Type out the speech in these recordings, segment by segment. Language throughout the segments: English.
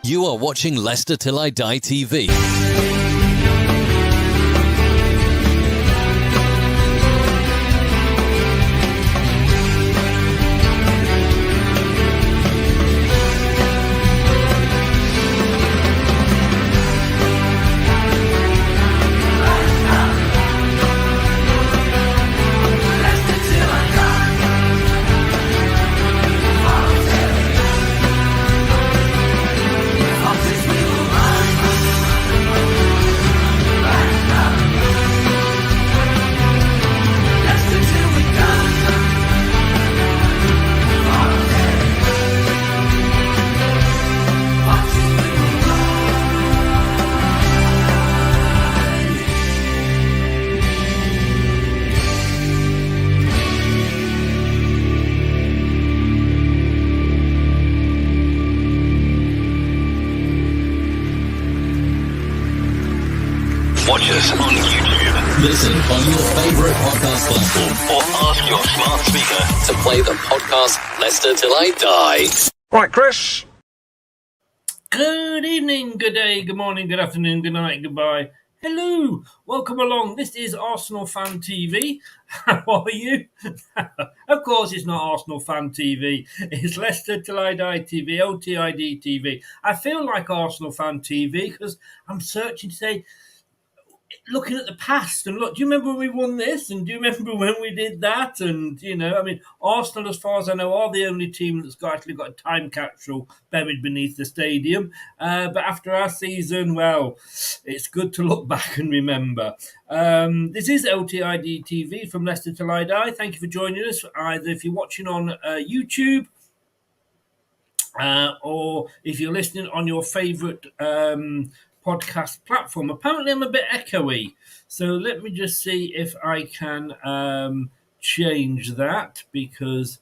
You are watching Leicester Till I Die TV. Watch us on YouTube. Listen on your favourite podcast platform. Or ask your smart speaker To play the podcast Leicester Till I Die. Right, Chris. Good evening, good day, good morning, good afternoon, good night, goodbye. Hello, welcome along. This is Arsenal Fan TV. How are you? Of course, it's not Arsenal Fan TV. It's Leicester Till I Die TV, LTID TV. I feel like Arsenal Fan TV because I'm searching today, looking at the past and look, do you remember when we won this? And do you remember when we did that? And, you know, I mean, Arsenal, as far as I know, are the only team that's actually got a time capsule buried beneath the stadium. But after our season, well, it's good to look back and remember. This is LTID TV from Leicester Till I Die. Thank you for joining us, either if you're watching on YouTube or if you're listening on your favourite podcast platform. Apparently I'm a bit echoey, so let me just see if I can change that, because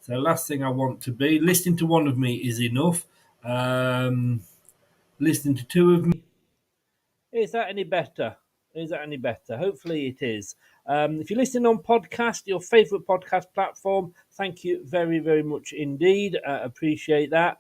the last thing I want to be listening to one of me is enough. Listening to two of me, is that any better? Hopefully it is. If you're listening on podcast, your favourite podcast platform, thank you very, very much indeed. Appreciate that.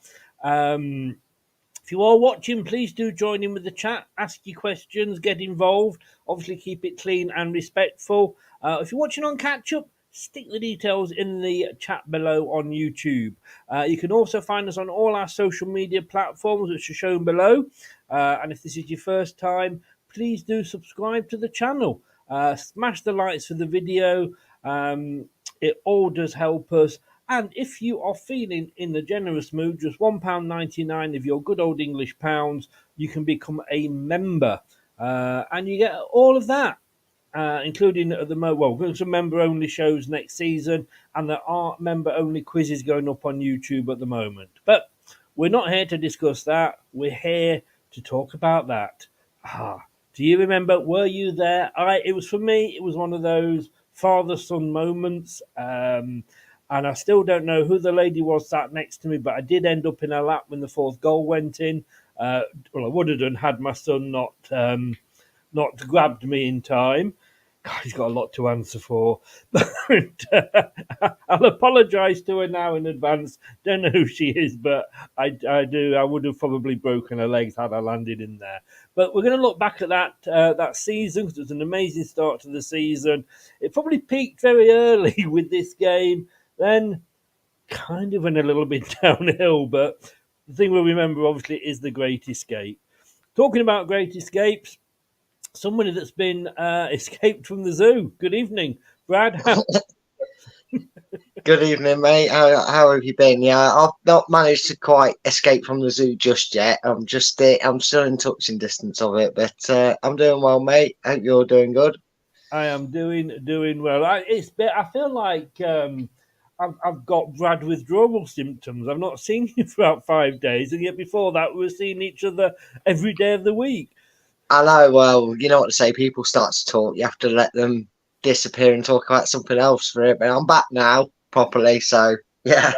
If you are watching, please do join in with the chat, ask your questions, get involved. Obviously, keep it clean and respectful. If you're watching on catch-up, stick the details in the chat below on YouTube. You can also find us on all our social media platforms, which are shown below. And if this is your first time, please do subscribe to the channel. Smash the likes for the video. It all does help us. And if you are feeling in the generous mood, just £1.99 of your good old English pounds, you can become a member. And you get all of that, including some member-only shows next season. And there are member-only quizzes going up on YouTube at the moment. But we're not here to discuss that. We're here to talk about that. Do you remember? Were you there? It was, for me, it was one of those father-son moments. And I still don't know who the lady was sat next to me, but I did end up in her lap when the fourth goal went in. Well, I would have done had my son not grabbed me in time. God, he's got a lot to answer for. But I'll apologise to her now in advance. Don't know who she is, but I do. I would have probably broken her legs had I landed in there. But we're going to look back at that season, because it was an amazing start to the season. It probably peaked very early with this game. Then kind of went a little bit downhill, but the thing we'll remember, obviously, is the Great Escape. Talking about Great Escapes, somebody that's been escaped from the zoo. Good evening, Brad. Good evening, mate. How have you been? Yeah, I've not managed to quite escape from the zoo just yet. I'm still in touching distance of it, but I'm doing well, mate. Hope you're doing good. I am doing well. I feel like I've got Brad withdrawal symptoms. I've not seen you for about 5 days, and yet before that, we were seeing each other every day of the week. I know. Well, you know what to say. People start to talk. You have to let them disappear and talk about something else for it. But I'm back now properly. So yeah,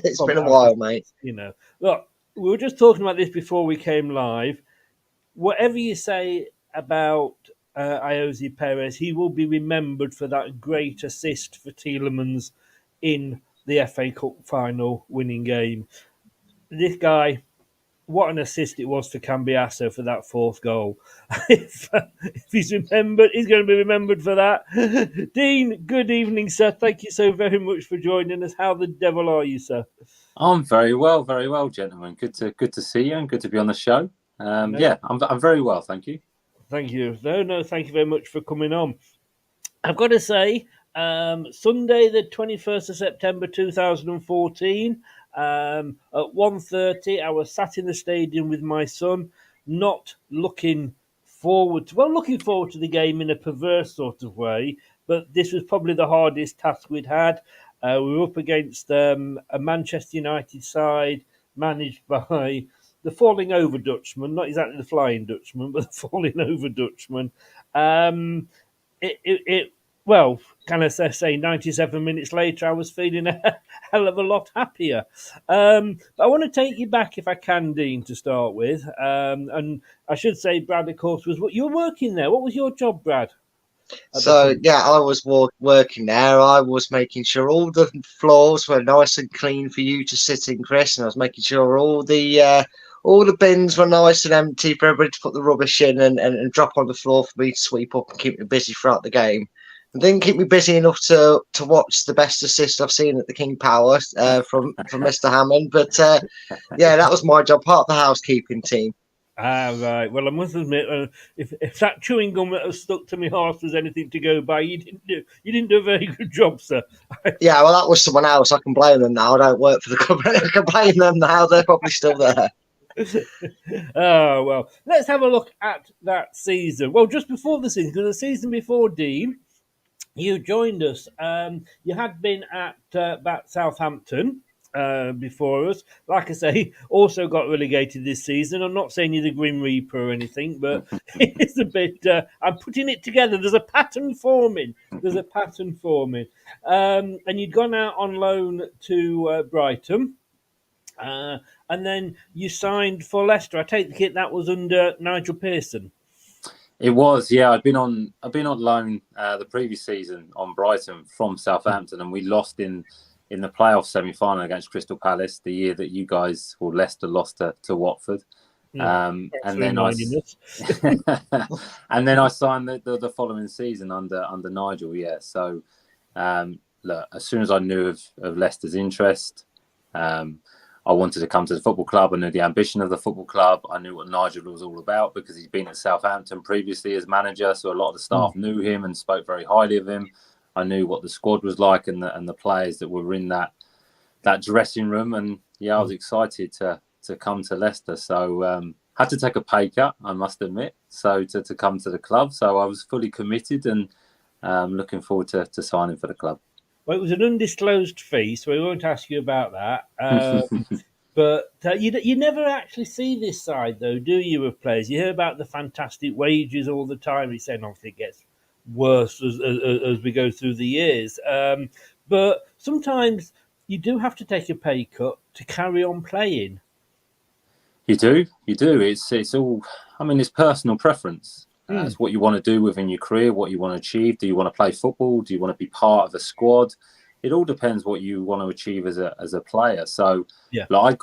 it's been a while, mate. You know, look, we were just talking about this before we came live. Whatever you say about Iosi Perez, he will be remembered for that great assist for Tielemans in the FA Cup final winning game. This guy, what an assist it was for Cambiasso for that fourth goal. if he's remembered, he's going to be remembered for that. Dean, good evening, sir. Thank you so very much for joining us. How the devil are you, sir? I'm very well, gentlemen. Good to see you and good to be on the show. No. I'm very well, thank you. Thank you. No, thank you very much for coming on. I've got to say, Sunday, the 21st of September 2014, at 1:30, I was sat in the stadium with my son, not looking forward to the game in a perverse sort of way, but this was probably the hardest task we'd had. We were up against a Manchester United side managed by the falling over Dutchman, not exactly the flying Dutchman, but the falling over Dutchman. Well, can I say 97 minutes later, I was feeling a hell of a lot happier. But I want to take you back, if I can, Dean, to start with. And I should say, Brad, of course, you were working there. What was your job, Brad? So yeah, I was working there. I was making sure all the floors were nice and clean for you to sit in, Chris, and I was making sure all the bins were nice and empty for everybody to put the rubbish in and drop on the floor for me to sweep up and keep me busy throughout the game. And didn't keep me busy enough to watch the best assist I've seen at the King Power from Mr. Hammond. But yeah, that was my job, part of the housekeeping team. Right. Well, I must admit, if that chewing gum that was stuck to my horse was anything to go by, you didn't do a very good job, sir. Yeah, well, that was someone else. I can blame them now. I don't work for the company. I can blame them now. They're probably still there. Oh, well, let's have a look at that season. Well, just before the season, because the season before, Dean, you joined us. You had been at Southampton before us. Like I say, also got relegated this season. I'm not saying you're the Grim Reaper or anything, but it's a bit. I'm putting it together. There's a pattern forming. And you'd gone out on loan to Brighton. And then you signed for Leicester. I take it that was under Nigel Pearson. It was, yeah. I've been on loan the previous season on Brighton from Southampton, and we lost in the playoff semi-final against Crystal Palace the year that you guys, or Leicester, lost to Watford. And then I signed the following season under Nigel. Yeah. So look, as soon as I knew of Leicester's interest, I wanted to come to the football club. I knew the ambition of the football club. I knew what Nigel was all about because he's been at Southampton previously as manager. So a lot of the staff knew him and spoke very highly of him. I knew what the squad was like and the players that were in that dressing room. And yeah, I was excited to come to Leicester. So had to take a pay cut, I must admit, so to come to the club. So I was fully committed and looking forward to signing for the club. Well, it was an undisclosed fee, so we won't ask you about that. But you never actually see this side, though, do you, of players? You hear about the fantastic wages all the time. He's saying, obviously, it gets worse as we go through the years. But sometimes you do have to take a pay cut to carry on playing. You do. It's all, I mean, it's personal preference. It's what you want to do within your career, what you want to achieve. Do you want to play football? Do you want to be part of a squad? It all depends what you want to achieve as a player. So, yeah, like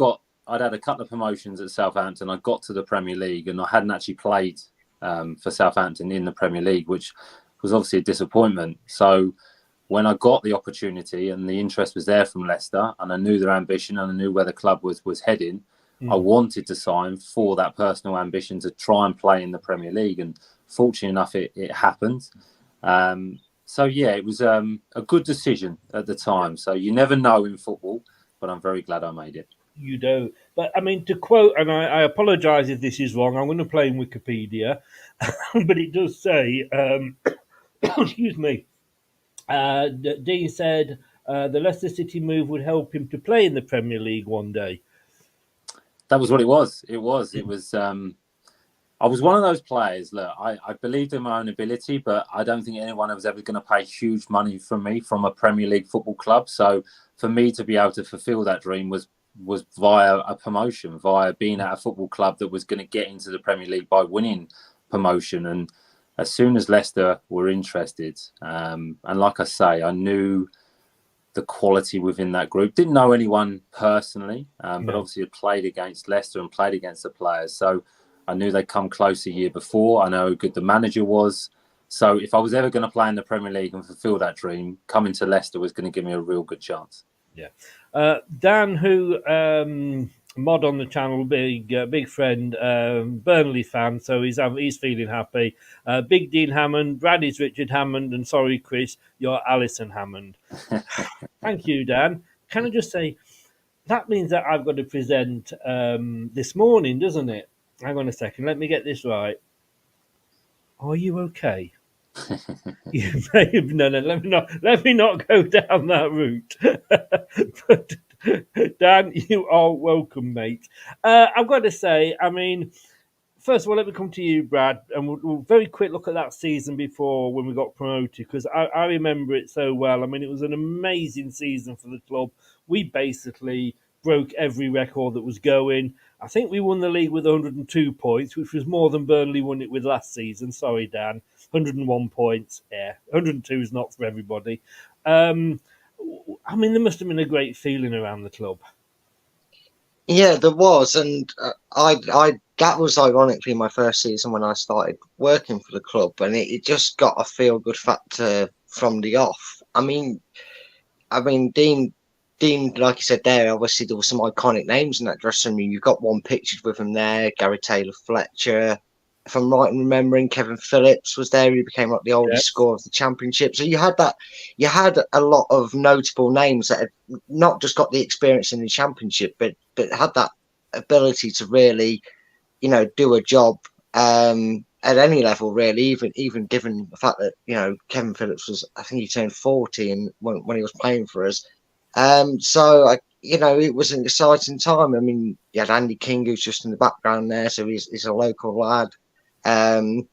I'd had a couple of promotions at Southampton. I got to the Premier League, and I hadn't actually played for Southampton in the Premier League, which was obviously a disappointment. So, when I got the opportunity and the interest was there from Leicester, and I knew their ambition and I knew where the club was heading, I wanted to sign for that personal ambition to try and play in the Premier League, and fortunately enough, it happened. So yeah, it was a good decision at the time. So you never know in football, but I'm very glad I made it. You don't. But I mean, to quote, and I apologise if this is wrong, I'm going to play in Wikipedia, but it does say, excuse me, Dean said the Leicester City move would help him to play in the Premier League one day. That was what it was. It was. I was one of those players. Look, I believed in my own ability, but I don't think anyone was ever going to pay huge money from me from a Premier League football club. So for me to be able to fulfil that dream was via a promotion, via being at a football club that was going to get into the Premier League by winning promotion. And as soon as Leicester were interested, and like I say, I knew the quality within that group. Didn't know anyone personally, but No. obviously had played against Leicester and played against the players. So I knew they'd come close a year before. I know how good the manager was. So if I was ever going to play in the Premier League and fulfil that dream, coming to Leicester was going to give me a real good chance. Yeah. Dan, who mod on the channel, big friend, Burnley fan, so he's feeling happy. Big Dean Hammond, Brad is Richard Hammond, and sorry, Chris, you're Alison Hammond. Thank you, Dan. Can I just say, that means that I've got to present this morning, doesn't it? Hang on a second, let me get this right. Are you okay? You may have, no, let me not go down that route. But Dan, you are welcome, mate. I've got to say, I mean, first of all, let me come to you, Brad, and we'll very quick look at that season before when we got promoted, because I remember it so well. I mean, it was an amazing season for the club. We basically broke every record that was going. I think we won the league with 102 points, which was more than Burnley won it with last season. Sorry, Dan. 101 points. Yeah, 102 is not for everybody. I mean, there must have been a great feeling around the club. Yeah, there was, and I that was ironically my first season when I started working for the club, and it just got a feel good factor from the off. I mean, Dean, like you said there, obviously there were some iconic names in that dressing room. You've got one pictured with him there, Gary Taylor-Fletcher. If I'm right in remembering, Kevin Phillips was there. He became like the oldest scorer of the championship. So you had a lot of notable names that had not just got the experience in the championship, but had that ability to really, do a job at any level, really. Even given the fact that Kevin Phillips was, I think he turned 40 and when he was playing for us. So it was an exciting time. I mean, you had Andy King, who's just in the background there, so he's a local lad. And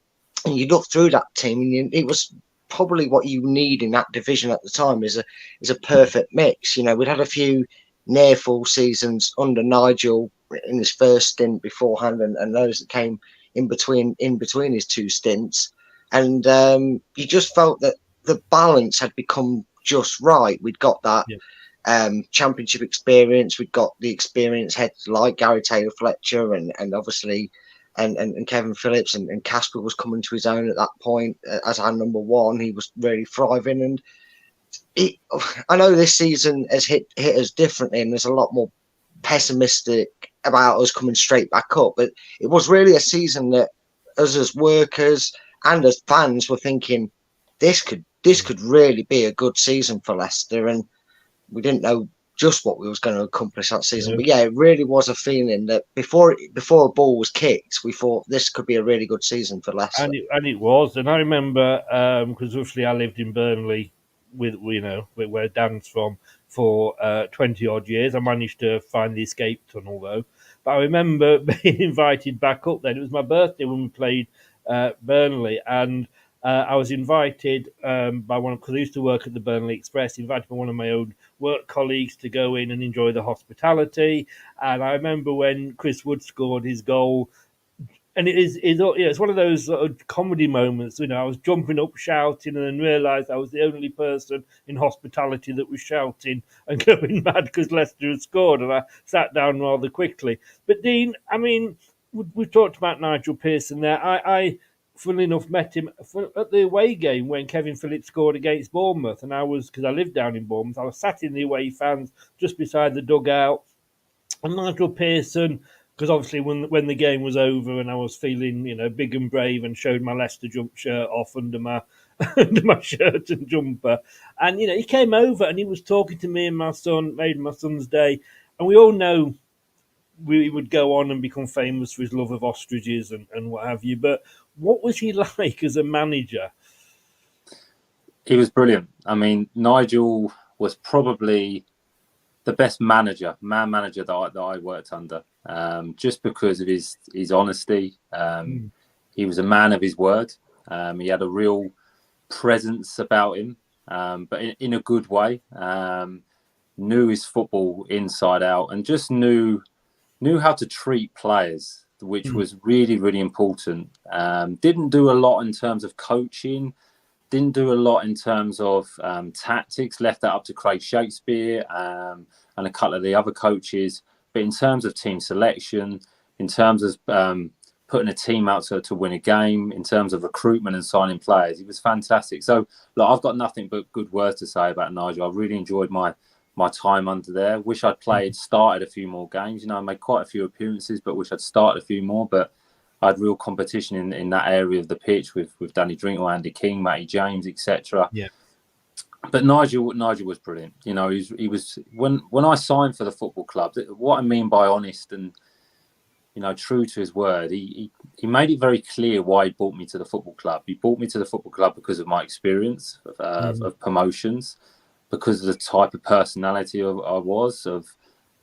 you look through that team, and it was probably what you need in that division at the time is a perfect mix. We'd had a few near full seasons under Nigel in his first stint beforehand, and those that came in between his two stints, and you just felt that the balance had become just right. We'd got that. Yeah. Championship experience. We've got the experienced heads like Gary Taylor-Fletcher and obviously and Kevin Phillips and Casper was coming to his own at that point as our number one. He was really thriving, and I know this season has hit us differently, and there's a lot more pessimistic about us coming straight back up. But it was really a season that us as workers and as fans were thinking this could really be a good season for Leicester, and we didn't know just what we was going to accomplish that season. But yeah, it really was a feeling that before a ball was kicked, we thought this could be a really good season for Leicester. And it was. And I remember, because obviously I lived in Burnley with where Dan's from for 20 odd years. I managed to find the escape tunnel though. But I remember being invited back up then. It was my birthday when we played Burnley, and I was invited by one, because I used to work at the Burnley Express, invited by one of my own work colleagues to go in and enjoy the hospitality. And I remember when Chris Wood scored his goal, and it's one of those sort of comedy moments. I was jumping up, shouting, and then realised I was the only person in hospitality that was shouting and going mad because Leicester had scored, and I sat down rather quickly. But Dean, I mean, we talked about Nigel Pearson there. I funnily enough, met him at the away game when Kevin Phillips scored against Bournemouth, and because I lived down in Bournemouth, I was sat in the away fans just beside the dugout, and Nigel Pearson, because obviously when the game was over and I was feeling big and brave and showed my Leicester jump shirt off under my shirt and jumper, and he came over and he was talking to me and my son, made my son's day, and we all know we would go on and become famous for his love of ostriches and what have you. But what was he like as a manager? He was brilliant. I mean, Nigel was probably the best man manager that I worked under, just because of his honesty. He was a man of his word. He had a real presence about him, but in a good way. Knew his football inside out, and just knew how to treat players, which was really, really important. Didn't do a lot in terms of coaching, didn't do a lot in terms of tactics. Left that up to Craig Shakespeare and a couple of the other coaches. But in terms of team selection, in terms of putting a team out to win a game, in terms of recruitment and signing players, he was fantastic. So, look, I've got nothing but good words to say about Nigel. I really enjoyed my time under there. Wish I'd started a few more games. I made quite a few appearances, but wish I'd started a few more. But I had real competition in that area of the pitch with Danny Drinkle, Andy King, Matty James, etc. Yeah. But Nigel was brilliant. He was when I signed for the football club. What I mean by honest and true to his word, he made it very clear why he brought me to the football club. He brought me to the football club because of my experience of promotions, because of the type of personality I was,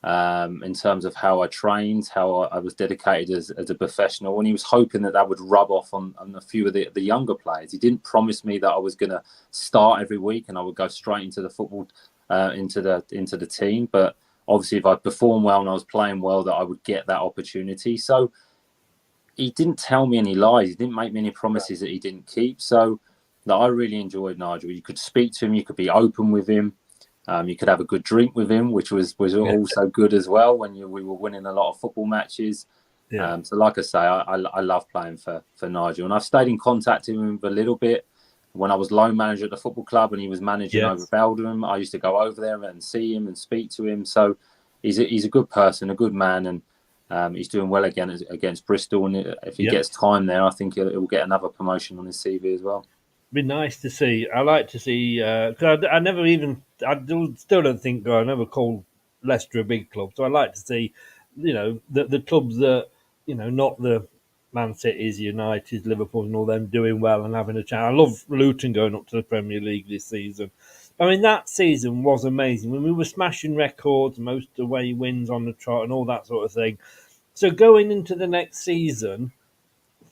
in terms of how I trained, how I was dedicated as a professional, and he was hoping that would rub off on a few of the younger players. He didn't promise me that I was going to start every week and I would go straight into the football, into the team, but obviously if I performed well and I was playing well, that I would get that opportunity. So he didn't tell me any lies. He didn't make me any promises that he didn't keep. So I really enjoyed Nigel. You could speak to him, you could be open with him. You could have a good drink with him, which was also good as well when we were winning a lot of football matches. Yeah. So like I say, I love playing for Nigel. And I've stayed in contact with him a little bit. When I was loan manager at the football club and he was managing over Belgium, I used to go over there and see him and speak to him. So he's a good person, a good man, and he's doing well again against Bristol. And if he gets time there, I think he'll get another promotion on his CV as well. Be nice to see. I like to see because I still don't think I never called Leicester a big club. So I like to see, the clubs that not the Man City's, United, Liverpool, and all them doing well and having a chance. I love Luton going up to the Premier League this season. I mean, that season was amazing when we were smashing records, most away wins on the trot, and all that sort of thing. So going into the next season,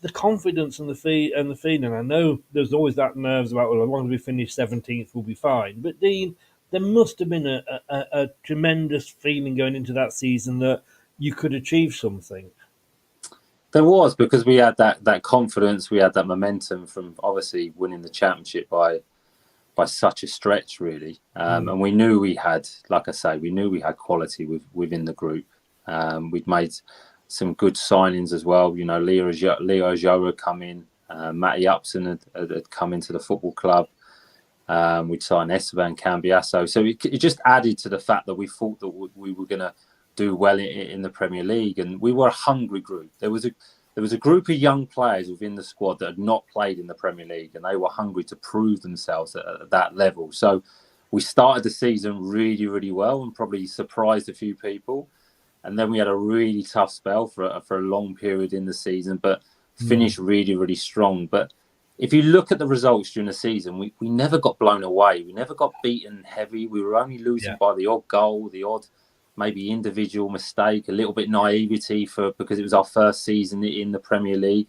the confidence and the feeling. I know there's always that nerves about, well, as long as we finish 17th, we'll be fine. But Dean, there must have been a tremendous feeling going into that season that you could achieve something. There was, because we had that confidence, we had that momentum from obviously winning the championship by such a stretch, really. And we knew we had, like I say, quality within the group. We'd made some good signings as well. Leo Joe had come in, Matty Upson had come into the football club. We'd signed Esteban Cambiasso. So it just added to the fact that we thought that we were going to do well in the Premier League. And we were a hungry group. There was a group of young players within the squad that had not played in the Premier League, and they were hungry to prove themselves at that level. So we started the season really, really well and probably surprised a few people. And then we had a really tough spell for a long period in the season, but finished really, really strong. But if you look at the results during the season, we never got blown away. We never got beaten heavy. We were only losing by the odd goal, the odd maybe individual mistake, a little bit naivety because it was our first season in the Premier League.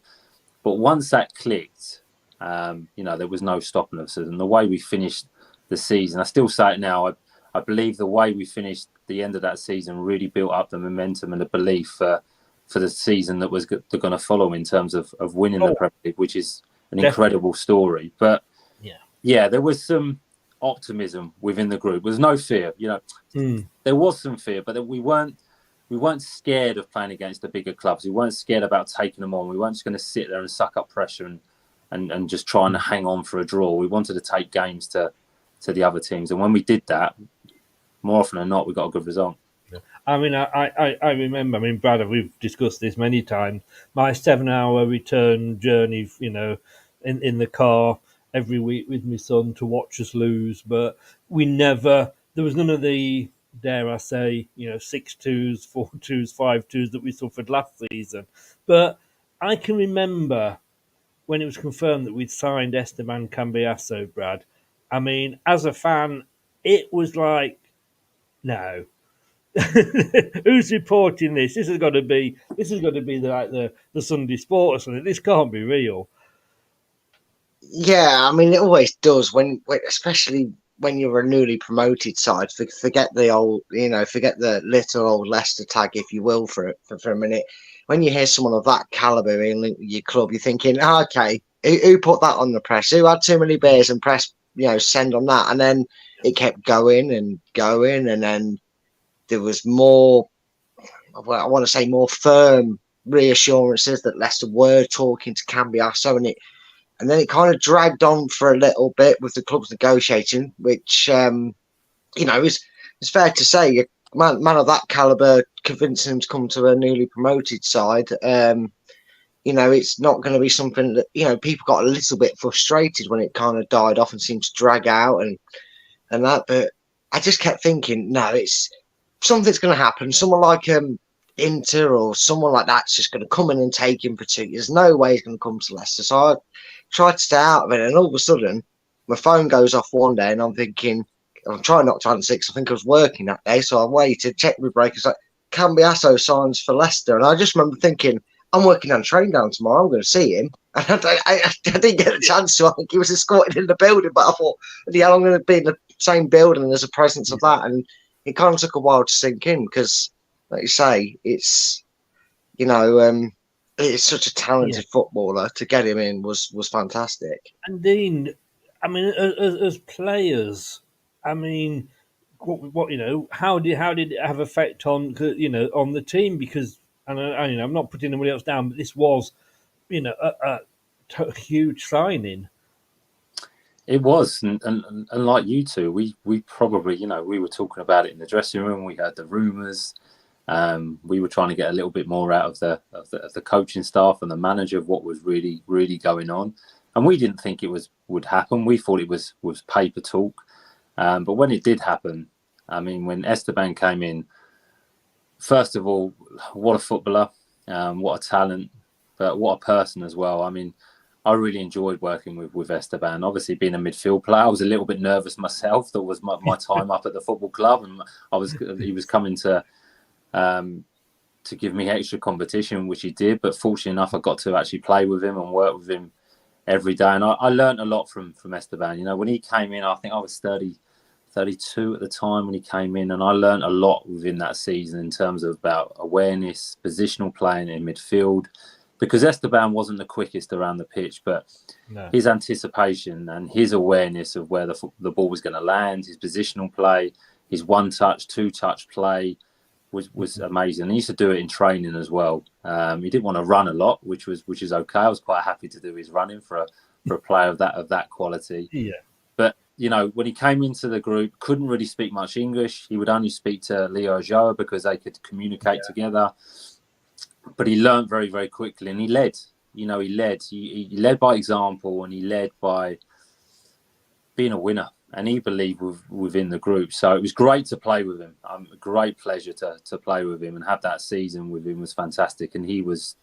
But once that clicked, there was no stopping us. And the way we finished the season, I still say it now, I believe the way we finished the end of that season really built up the momentum and the belief for the season that was going to follow in terms of winning the Premier League, which is an incredible story. But there was some optimism within the group. There was no fear. There was some fear, but we weren't scared of playing against the bigger clubs. We weren't scared about taking them on. We weren't just going to sit there and suck up pressure and just trying to hang on for a draw. We wanted to take games to the other teams, and when we did that, more often than not, we got a good result. I mean, I remember. I mean, Brad, we've discussed this many times. My 7-hour return journey, in the car every week with my son to watch us lose, but there was none of the, dare I say, 6-2s, 4-2s, 5-2s that we suffered last season. But I can remember when it was confirmed that we'd signed Esteban Cambiasso, Brad. I mean, as a fan, it was like, no. Who's reporting this? This has got to be the Sunday Sport or something. This can't be real. Yeah, I mean, it always does when especially when you're a newly promoted side. Forget the old, forget the little old Leicester tag, if you will, for a minute. When you hear someone of that caliber in your club, you're thinking, okay, Who put that on the press? Who had too many beers and pressed, send on that? And then it kept going and going, and then there was more, well, I want to say more firm reassurances that Leicester were talking to Cambiasso, and then it kind of dragged on for a little bit with the club's negotiating, which it's fair to say, a man of that caliber convincing him to come to a newly promoted side. It's not going to be something that people got a little bit frustrated when it kind of died off and seemed to drag out and that. But I just kept thinking, no, it's something's going to happen. Someone like Inter or someone like that's just going to come in and take him for 2 years. There's no way he's going to come to Leicester. So I tried to stay out of it, and all of a sudden, my phone goes off one day, and I'm thinking, I'm trying not to answer it because I think I was working that day. So I waited, checked my break. It's like, Cambiasso signs for Leicester. And I just remember thinking, I'm working on train down tomorrow. I'm going to see him. And I didn't get a chance to. I think he was escorted in the building, but I thought, yeah, I'm going to be in the same building and there's a presence of that. And it kind of took a while to sink in because, like you say, it's, it's such a talented footballer. To get him in was fantastic. And Dean, I mean, as players, I mean, what how did it have effect on on the team? Because I'm not putting anybody else down, but this was a huge signing. It was, and like you two, we probably we were talking about it in the dressing room. We heard the rumours. We were trying to get a little bit more out of the coaching staff and the manager of what was really going on, and we didn't think it would happen. We thought it was paper talk, but when it did happen, I mean, when Esteban came in, first of all, what a footballer, what a talent, but what a person as well. I mean, I really enjoyed working with Esteban. Obviously, being a midfield player, I was a little bit nervous myself. That was my time up at the football club, and he was coming to give me extra competition, which he did. But fortunately enough, I got to actually play with him and work with him every day. And I learned a lot from Esteban. When he came in, I think I was 32 at the time when he came in, and I learned a lot within that season in terms of about awareness, positional playing in midfield. Because Esteban wasn't the quickest around the pitch, but his anticipation and his awareness of where the ball was going to land, his positional play, his one-touch, two-touch play was amazing. And he used to do it in training as well. He didn't want to run a lot, which is okay. I was quite happy to do his running for a player of that quality. Yeah. But when he came into the group, couldn't really speak much English. He would only speak to Leo Joa because they could communicate together. But he learned very, very quickly, and he led. He led by example, and he led by being a winner. And he believed within the group. So it was great to play with him. A great pleasure to play with him and have that season with him was fantastic. And he was,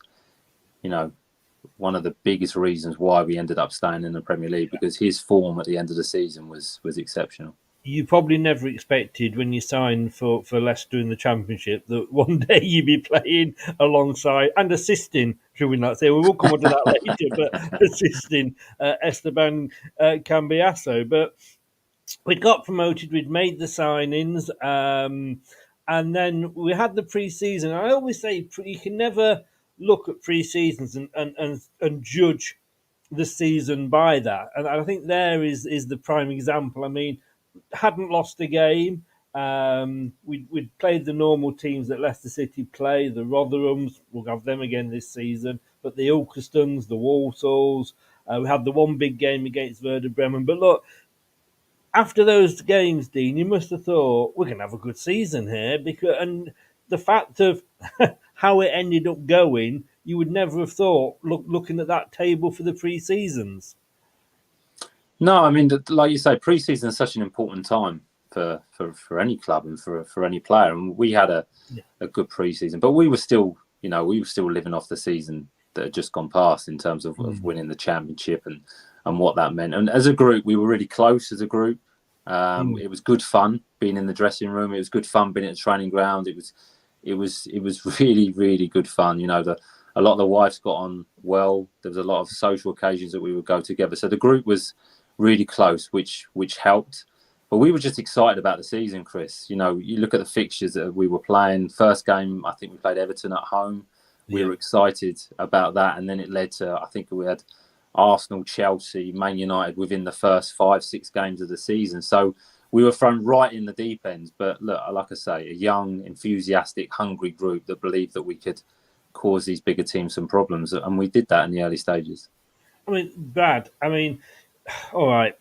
one of the biggest reasons why we ended up staying in the Premier League, because his form at the end of the season was exceptional. You probably never expected when you signed for Leicester in the Championship that one day you'd be playing alongside and assisting, should we not say? We will come on to that later, but assisting Esteban Cambiasso. But we'd got promoted, we'd made the signings, and then we had the pre-season. I always say you can never look at pre-seasons and judge the season by that. And I think there is the prime example. I mean, hadn't lost a game. We'd played the normal teams that Leicester City play, the Rotherhams, we'll have them again this season, but the Ilkestones, the Walsalls, we had the one big game against Werder Bremen. But look, after those games, Dean, you must have thought, we're going to have a good season here. And the fact of how it ended up going, you would never have thought, looking at that table for the pre-seasons. No, I mean, like you say, pre-season is such an important time for any club and for any player. And we had a good pre-season, but we were still living off the season that had just gone past in terms of winning the championship and what that meant. And as a group, we were really close as a group. It was good fun being in the dressing room. It was good fun being at the training ground. It was really, really good fun. A lot of the wives got on well. There was a lot of social occasions that we would go together. So the group was really close, which helped. But we were just excited about the season, Chris. You look at the fixtures that we were playing. First game, I think we played Everton at home. We were excited about that. And then it led to, I think we had Arsenal, Chelsea, Man United within the first 5-6 games of the season. So we were thrown right in the deep end. But look, like I say, a young, enthusiastic, hungry group that believed that we could cause these bigger teams some problems. And we did that in the early stages. I mean, Brad, all right,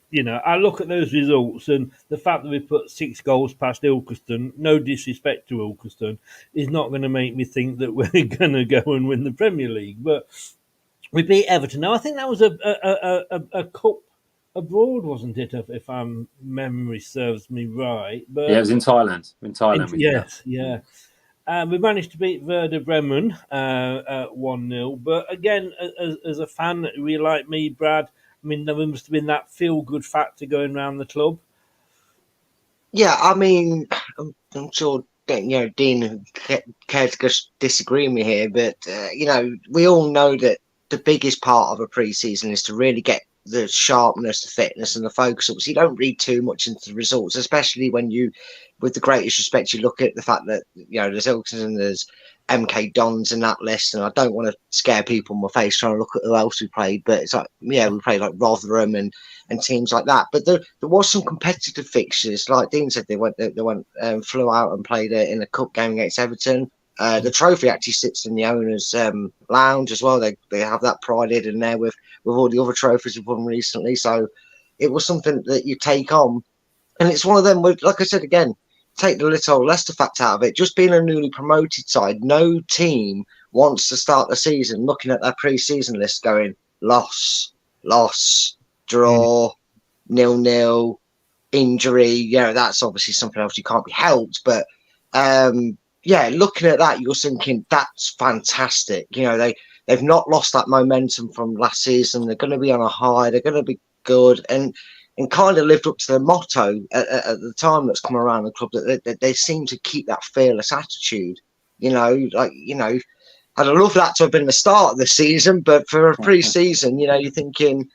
I look at those results and the fact that we put 6 goals past Ilkeston, no disrespect to Ilkeston, is not going to make me think that we're going to go and win the Premier League. But we beat Everton. Now, I think that was a cup abroad, wasn't it, if memory serves me right? But Yeah, it was in Thailand. yes, yeah. We managed to beat Werder Bremen 1-0. But again, as a fan, really like me, Brad, there must have been that feel-good factor going around the club. Yeah, I'm sure Dean cared to disagree with me here, but we all know that the biggest part of a pre-season is to really get the sharpness, the fitness, and the focus up. So you don't read too much into the results, especially when you, with the greatest respect, you look at the fact that there's Ilkeston and there's MK Dons in that list, and I don't want to scare people in my face trying to look at who else we played, but it's like, yeah, we played like Rotherham and teams like that. But there was some competitive fixtures, like Dean said, they flew out and played in a cup game against Everton. The trophy actually sits in the owners' lounge as well. They have that prided in there with all the other trophies we've won recently. So it was something that you take on, and it's one of them. Like I said again, take the little Leicester fact out of it. Just being a newly promoted side, no team wants to start the season looking at their pre-season list, going loss, draw, 0-0, injury. That's obviously something else you can't be helped, but. Looking at that, you're thinking that's fantastic. They've not lost that momentum from last season. They're going to be on a high. They're going to be good, and kind of lived up to the motto at the time that's come around the club, that they seem to keep that fearless attitude. I'd love that to have been the start of the season, but for a pre-season, you're thinking,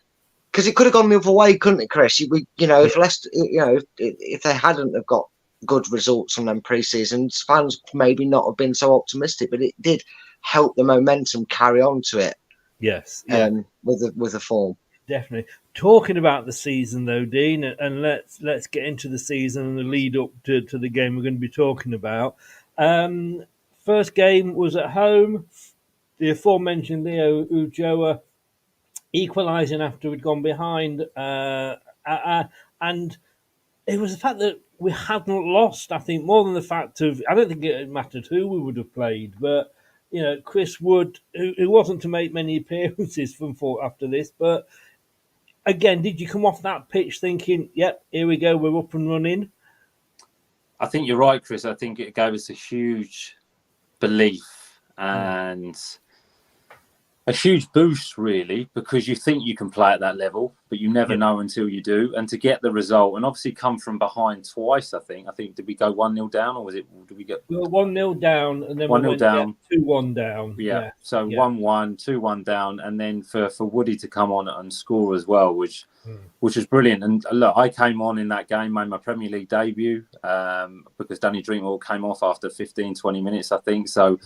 because it could have gone the other way, couldn't it, Chris? If Leicester, if they hadn't have got good results from them pre-seasons, fans maybe not have been so optimistic, but it did help the momentum carry on to it. Yes, yeah. With the form. Definitely. Talking about the season though, Dean, and let's get into the season and the lead up to the game we're going to be talking about. First game was at home. The aforementioned Leo Ujoa equalising after we'd gone behind, and it was the fact that we hadn't lost. I think more than the fact of, I don't think it mattered who we would have played, but Chris Wood, who wasn't to make many appearances after this, but again, did you come off that pitch thinking, "Yep, here we go, we're up and running"? I think you're right, Chris. I think it gave us a huge belief and a huge boost, really, because you think you can play at that level, but you never know until you do. And to get the result, and obviously come from behind twice, I think did we go 1-0 down, or did we get 1-0 down, and then 1-0 down, 2-1 down? Yeah. So 1-1, 2-1 down, and then for Woody to come on and score as well, which was brilliant. And look, I came on in that game, made my Premier League debut because Danny Drinkwater came off after 15-20 minutes, I think. So.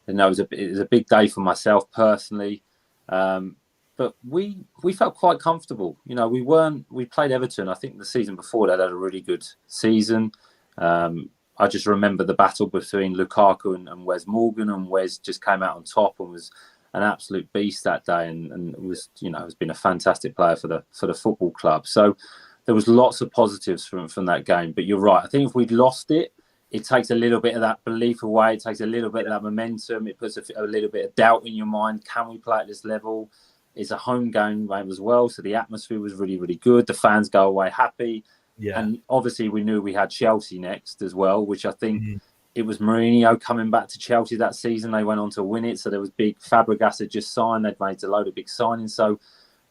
It was a big day for myself personally, but we felt quite comfortable. We played Everton. I think the season before that had a really good season. I just remember the battle between Lukaku and Wes Morgan, and Wes just came out on top and was an absolute beast that day, and it was has been a fantastic player for the football club. So there was lots of positives from that game. But you're right. I think if we'd lost it, it takes a little bit of that belief away. It takes a little bit of that momentum. It puts a little bit of doubt in your mind. Can we play at this level? It's a home game as well, so the atmosphere was really, really good. The fans go away happy. Yeah. And obviously we knew we had Chelsea next as well, which I think it was Mourinho coming back to Chelsea that season. They went on to win it, so there was big. Fabregas had just signed. They'd made a load of big signings, so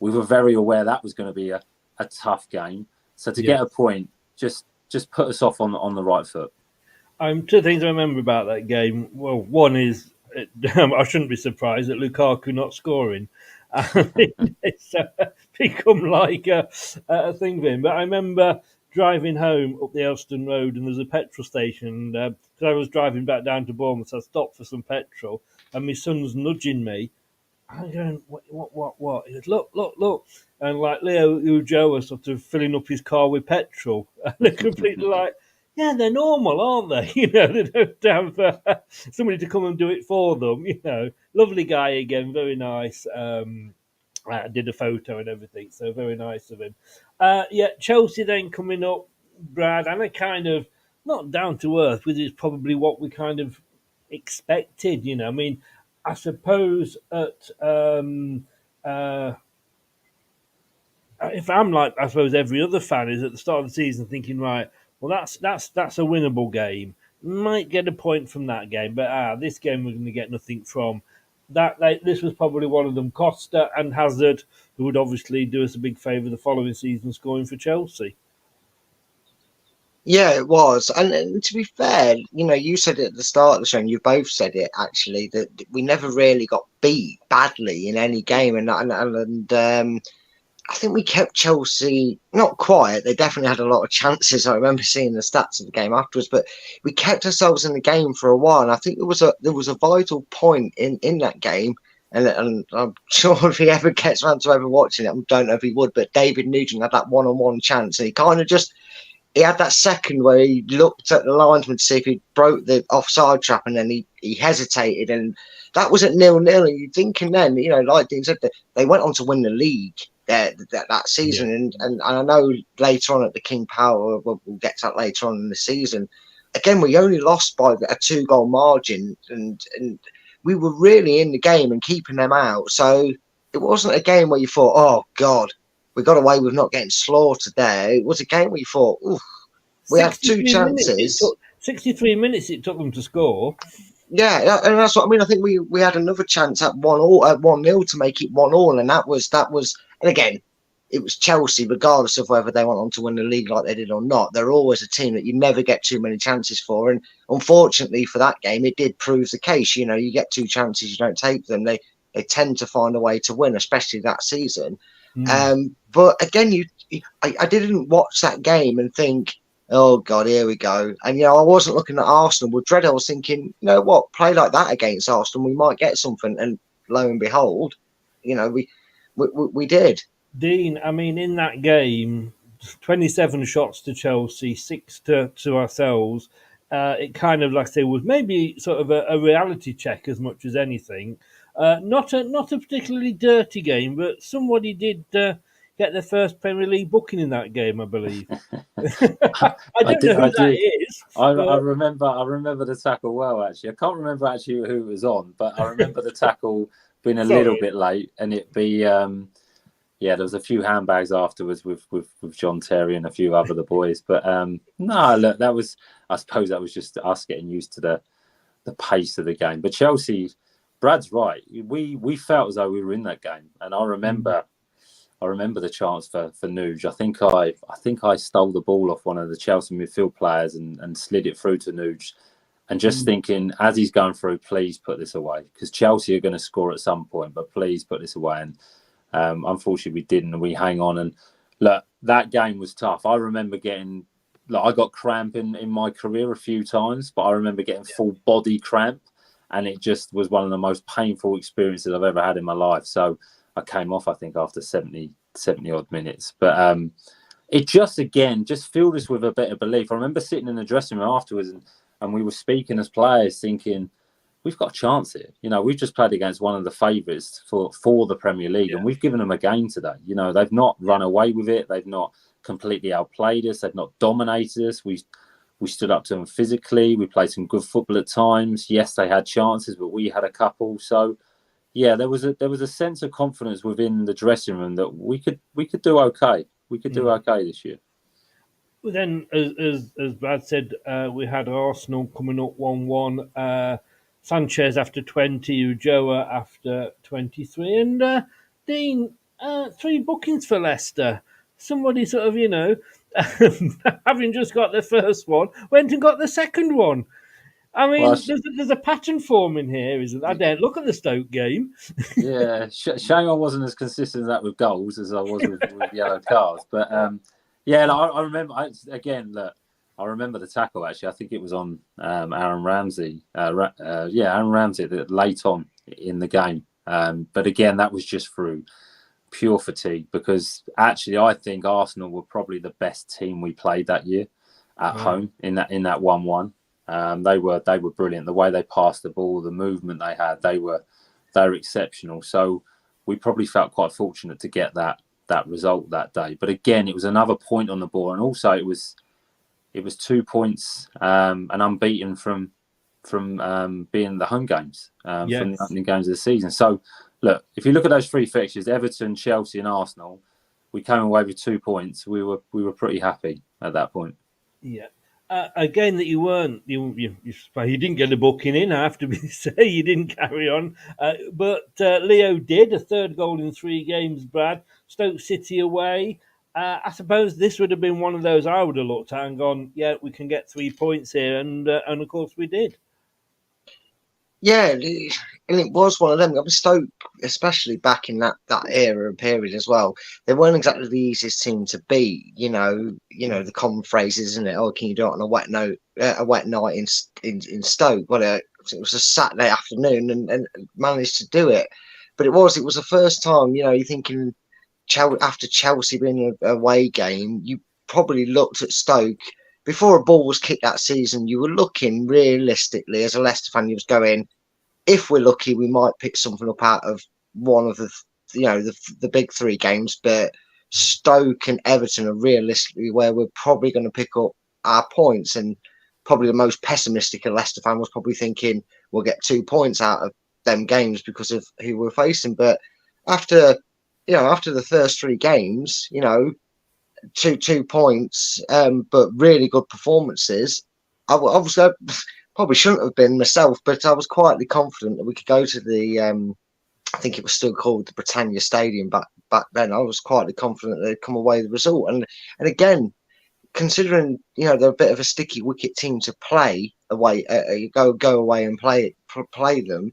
we were very aware that was going to be a tough game. So to get a point just put us off on the right foot. Two things I remember about that game. Well, one is I shouldn't be surprised at Lukaku not scoring. It's become like a thing for him. But I remember driving home up the Elston Road, and there's a petrol station. Because I was driving back down to Bournemouth, so I stopped for some petrol, and my son's nudging me, I'm going, what? He goes, look. And like Leo and Joe are sort of filling up his car with petrol. And they're completely like, yeah, they're normal, aren't they? They don't have somebody to come and do it for them. Lovely guy again, very nice. I did a photo and everything, so very nice of him. Yeah, Chelsea then coming up, Brad, and a kind of not down to earth, which is probably what we kind of expected. I mean, I suppose if I'm like, I suppose every other fan is at the start of the season thinking, right, well, that's a winnable game. Might get a point from that game, but this game we're going to get nothing from. This was probably one of them. Costa and Hazard, who would obviously do us a big favour the following season, scoring for Chelsea. Yeah, it was. And to be fair, you said it at the start of the show, and you both said it actually, that we never really got beat badly in any game. And I think we kept Chelsea not quiet. They definitely had a lot of chances. I remember seeing the stats of the game afterwards, but we kept ourselves in the game for a while. And I think there was a vital point in that game. And I'm sure if he ever gets around to ever watching it, I don't know if he would, but David Nugent had that one-on-one chance, and he had that second where he looked at the linesman to see if he broke the offside trap, and then he hesitated, and that was at 0-0. And you're thinking then, like Dean said, that they went on to win the league that season. Yeah. And I know later on at the King Power, we'll get to that later on in the season. Again, we only lost by a 2-goal margin, and we were really in the game and keeping them out. So it wasn't a game where you thought, oh, God, we got away with not getting slaughtered there. It was a game where you thought, oof, we had two chances. 63 minutes it took them to score. Yeah, and that's what I mean. I think we had another chance at 1-0 to make it 1-1, and that was. And again, it was Chelsea, regardless of whether they went on to win the league like they did or not. They're always a team that you never get too many chances for, and unfortunately for that game, it did prove the case. You get two chances, you don't take them. They tend to find a way to win, especially that season. But again, I didn't watch that game and think, oh God, here we go. And I wasn't looking at Arsenal with dread. I was thinking, what, play like that against Arsenal, we might get something. And lo and behold, we did. Dean, I mean, in that game, 27 shots to Chelsea, 6 to ourselves. It kind of, like I say, was maybe sort of a reality check as much as anything. Not a particularly dirty game, but somebody did get their first Premier League booking in that game, I believe. I don't know who that is. I remember the tackle well, actually. I can't remember actually who it was on, but I remember the tackle being a little bit late, and it be there was a few handbags afterwards with John Terry and a few other the boys. But no, look, I suppose that was just us getting used to the pace of the game. But Chelsea, Brad's right. We felt as though we were in that game, and I remember the chance for Nuge. I think I stole the ball off one of the Chelsea midfield players and slid it through to Nuge, and just thinking as he's going through, please put this away, because Chelsea are going to score at some point, but please put this away. And unfortunately we didn't, and we hang on. And look, that game was tough. I remember I got cramp in my career a few times, but I remember getting full body cramp, and it just was one of the most painful experiences I've ever had in my life. So I came off, I think, after 70 odd minutes. But it just filled us with a bit of belief. I remember sitting in the dressing room afterwards, and we were speaking as players, thinking, we've got a chance here. We've just played against one of the favourites for the Premier League, and we've given them a game today. They've not run away with it. They've not completely outplayed us. They've not dominated us. We stood up to them physically. We played some good football at times. Yes, they had chances, but we had a couple. So, yeah, there was a sense of confidence within the dressing room that we could do okay. We could do okay this year. Well, then, as Brad said, we had Arsenal coming up 1-1. Sanchez after 20, Ujoa after 23, and Dean, 3 bookings for Leicester. Somebody sort of, having just got the first one, went and got the second one. I mean, there's a pattern forming here, isn't there? I daren't look at the Stoke game. Yeah, shame I wasn't as consistent as that with goals as I was with yellow cards. But I remember. I remember the tackle. Actually, I think it was on Aaron Ramsey. Aaron Ramsey late on in the game. But again, that was just through pure fatigue, because actually I think Arsenal were probably the best team we played that year at home in that 1-1. They were brilliant. The way they passed the ball, the movement they had, they were exceptional. So we probably felt quite fortunate to get that result that day. But again, it was another point on the board, and also it was 2 points and unbeaten from being the home games from the opening games of the season. So look, if you look at those three fixtures, Everton, Chelsea and Arsenal, we came away with 2 points. We were pretty happy at that point. Yeah. Again, that you didn't get a booking in, I have to say. You didn't carry on. But Leo did, a third goal in 3 games, Brad. Stoke City away. I suppose this would have been one of those I would have looked at and gone, yeah, we can get 3 points here. And of course we did. Yeah, and it was one of them. I mean, Stoke, especially back in that era and period as well, they weren't exactly the easiest team to beat. You know the common phrase, isn't it? Oh, can you do it on a wet night in Stoke? Well, it was a Saturday afternoon and managed to do it. But it was the first time. You're thinking after Chelsea being an away game, you probably looked at Stoke. Before a ball was kicked that season, you were looking realistically as a Leicester fan. You was going, if we're lucky, we might pick something up out of one of the big 3 games. But Stoke and Everton are realistically where we're probably going to pick up our points. And probably the most pessimistic Leicester fan was probably thinking we'll get 2 points out of them games because of who we're facing. But after the first 3 games, 2 points, but really good performances. I probably shouldn't have been myself, but I was quietly confident that we could go to the, I think it was still called the Britannia Stadium back then. I was quietly confident that they'd come away with the result. And again, considering they're a bit of a sticky wicket team to play away, go away and play them.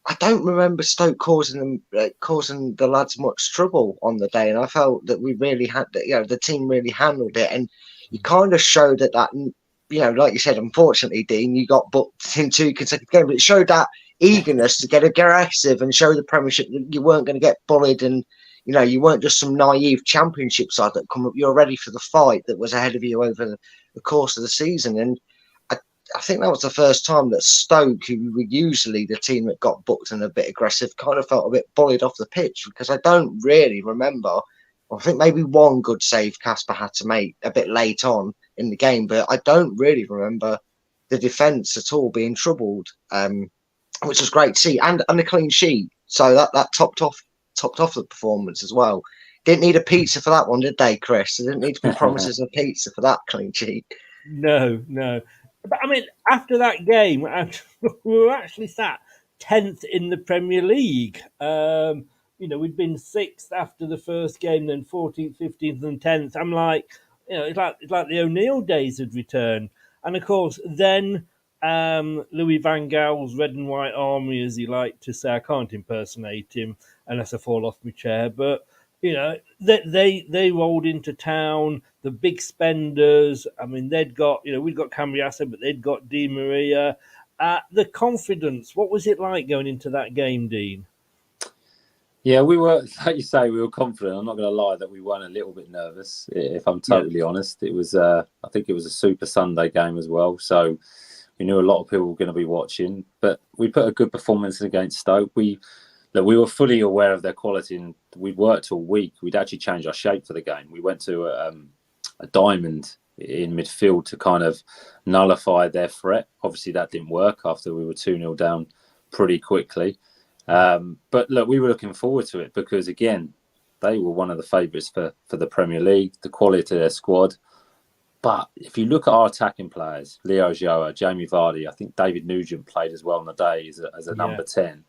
I don't remember Stoke causing the lads much trouble on the day, and I felt that we really had, the team really handled it, and you kind of showed that, like you said, unfortunately, Dean, you got booked in 2 consecutive games, but it showed that eagerness to get aggressive and show the Premiership that you weren't going to get bullied, and you weren't just some naive Championship side that come up. You're ready for the fight that was ahead of you over the course of the season, and I think that was the first time that Stoke, who were usually the team that got booked and a bit aggressive, kind of felt a bit bullied off the pitch, because I don't really remember. I think maybe one good save Casper had to make a bit late on in the game, but I don't really remember the defence at all being troubled, which was great to see, and a clean sheet. So that topped off the performance as well. Didn't need a pizza for that one, did they, Chris? There didn't need to be promises of pizza for that clean sheet. No. But I mean, after that game, we were actually sat 10th in the Premier League. We'd been 6th after the first game, then 14th, 15th, and 10th. I'm like, it's like the O'Neill days had returned. And of course, then Louis van Gaal's Red and White Army, as he liked to say, I can't impersonate him unless I fall off my chair, but they rolled into town, the big spenders. I mean, they'd got, we'd got Cambiasso, but they'd got Di Maria. The confidence, what was it like going into that game, Dean? Yeah, we were, like you say, we were confident. I'm not going to lie that we weren't a little bit nervous, if I'm totally honest. It was, I think it was a Super Sunday game as well. So we knew a lot of people were going to be watching, but we put a good performance against Stoke. We were fully aware of their quality, and we'd worked all week. We'd actually changed our shape for the game. We went to a diamond in midfield to kind of nullify their threat. Obviously, that didn't work after we were 2-0 down pretty quickly. But look, we were looking forward to it because, again, they were one of the favourites for the Premier League, the quality of their squad. But if you look at our attacking players, Leo Joa, Jamie Vardy, I think David Nugent played as well on the day as a number 10.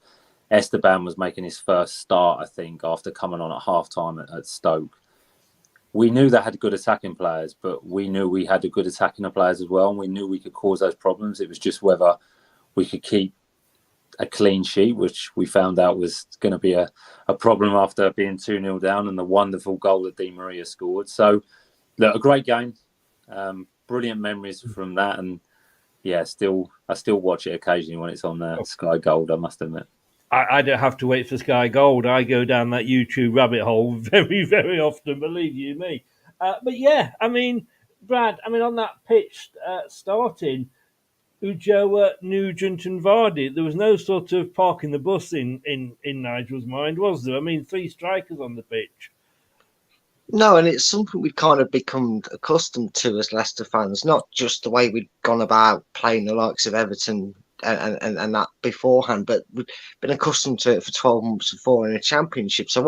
Esteban was making his first start, I think, after coming on at half-time at Stoke. We knew they had good attacking players, but we knew we had good attacking players as well, and we knew we could cause those problems. It was just whether we could keep a clean sheet, which we found out was going to be a problem after being 2-0 down, and the wonderful goal that Di Maria scored. So, look, a great game. Brilliant memories from that, and yeah, I still watch it occasionally when it's on Sky Gold, I must admit. I don't have to wait for Sky Gold. I go down that YouTube rabbit hole very, very often, believe you me. But yeah, I mean, Brad, I mean, on that pitch starting, Ujoa, Nugent, and Vardy, there was no sort of parking the bus in Nigel's mind, was there? I mean, 3 strikers on the pitch. No, and it's something we've kind of become accustomed to as Leicester fans, not just the way we've gone about playing the likes of Everton and that beforehand, but we've been accustomed to it for 12 months before in a championship. So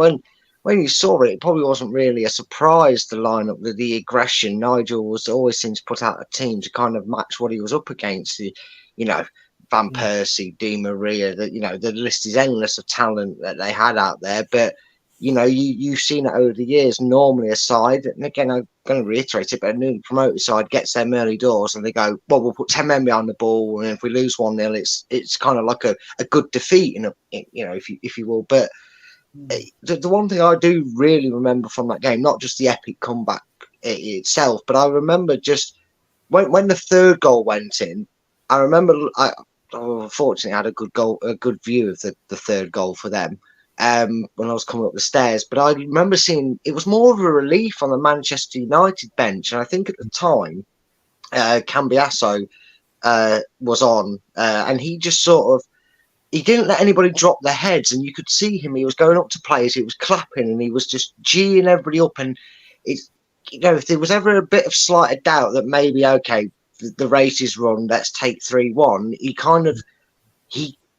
when you saw it, it probably wasn't really a surprise, the lineup, the aggression. Nigel was always seems to put out a team to kind of match what he was up against. You know, Van Persie, Di Maria, the list is endless of talent that they had out there, but you've seen it over the years. Normally, a side, and again, I'm going to reiterate it, but a newly promoted side gets them early doors and they go, well, we'll put 10 men behind the ball, and if we lose 1-0, it's kind of like a good defeat, if you will. But the one thing I do really remember from that game, not just the epic comeback itself, but I remember just when the third goal went in. I remember unfortunately I had a good view of the third goal for them. When I was coming up the stairs, but I remember seeing it was more of a relief on the Manchester United bench, and I think at the time, Cambiasso was on, and he just he didn't let anybody drop their heads, and you could see him. He was going up to players, he was clapping, and he was just geeing everybody up. And it's if there was ever a bit of slight doubt that maybe the race is run, let's take 3-1.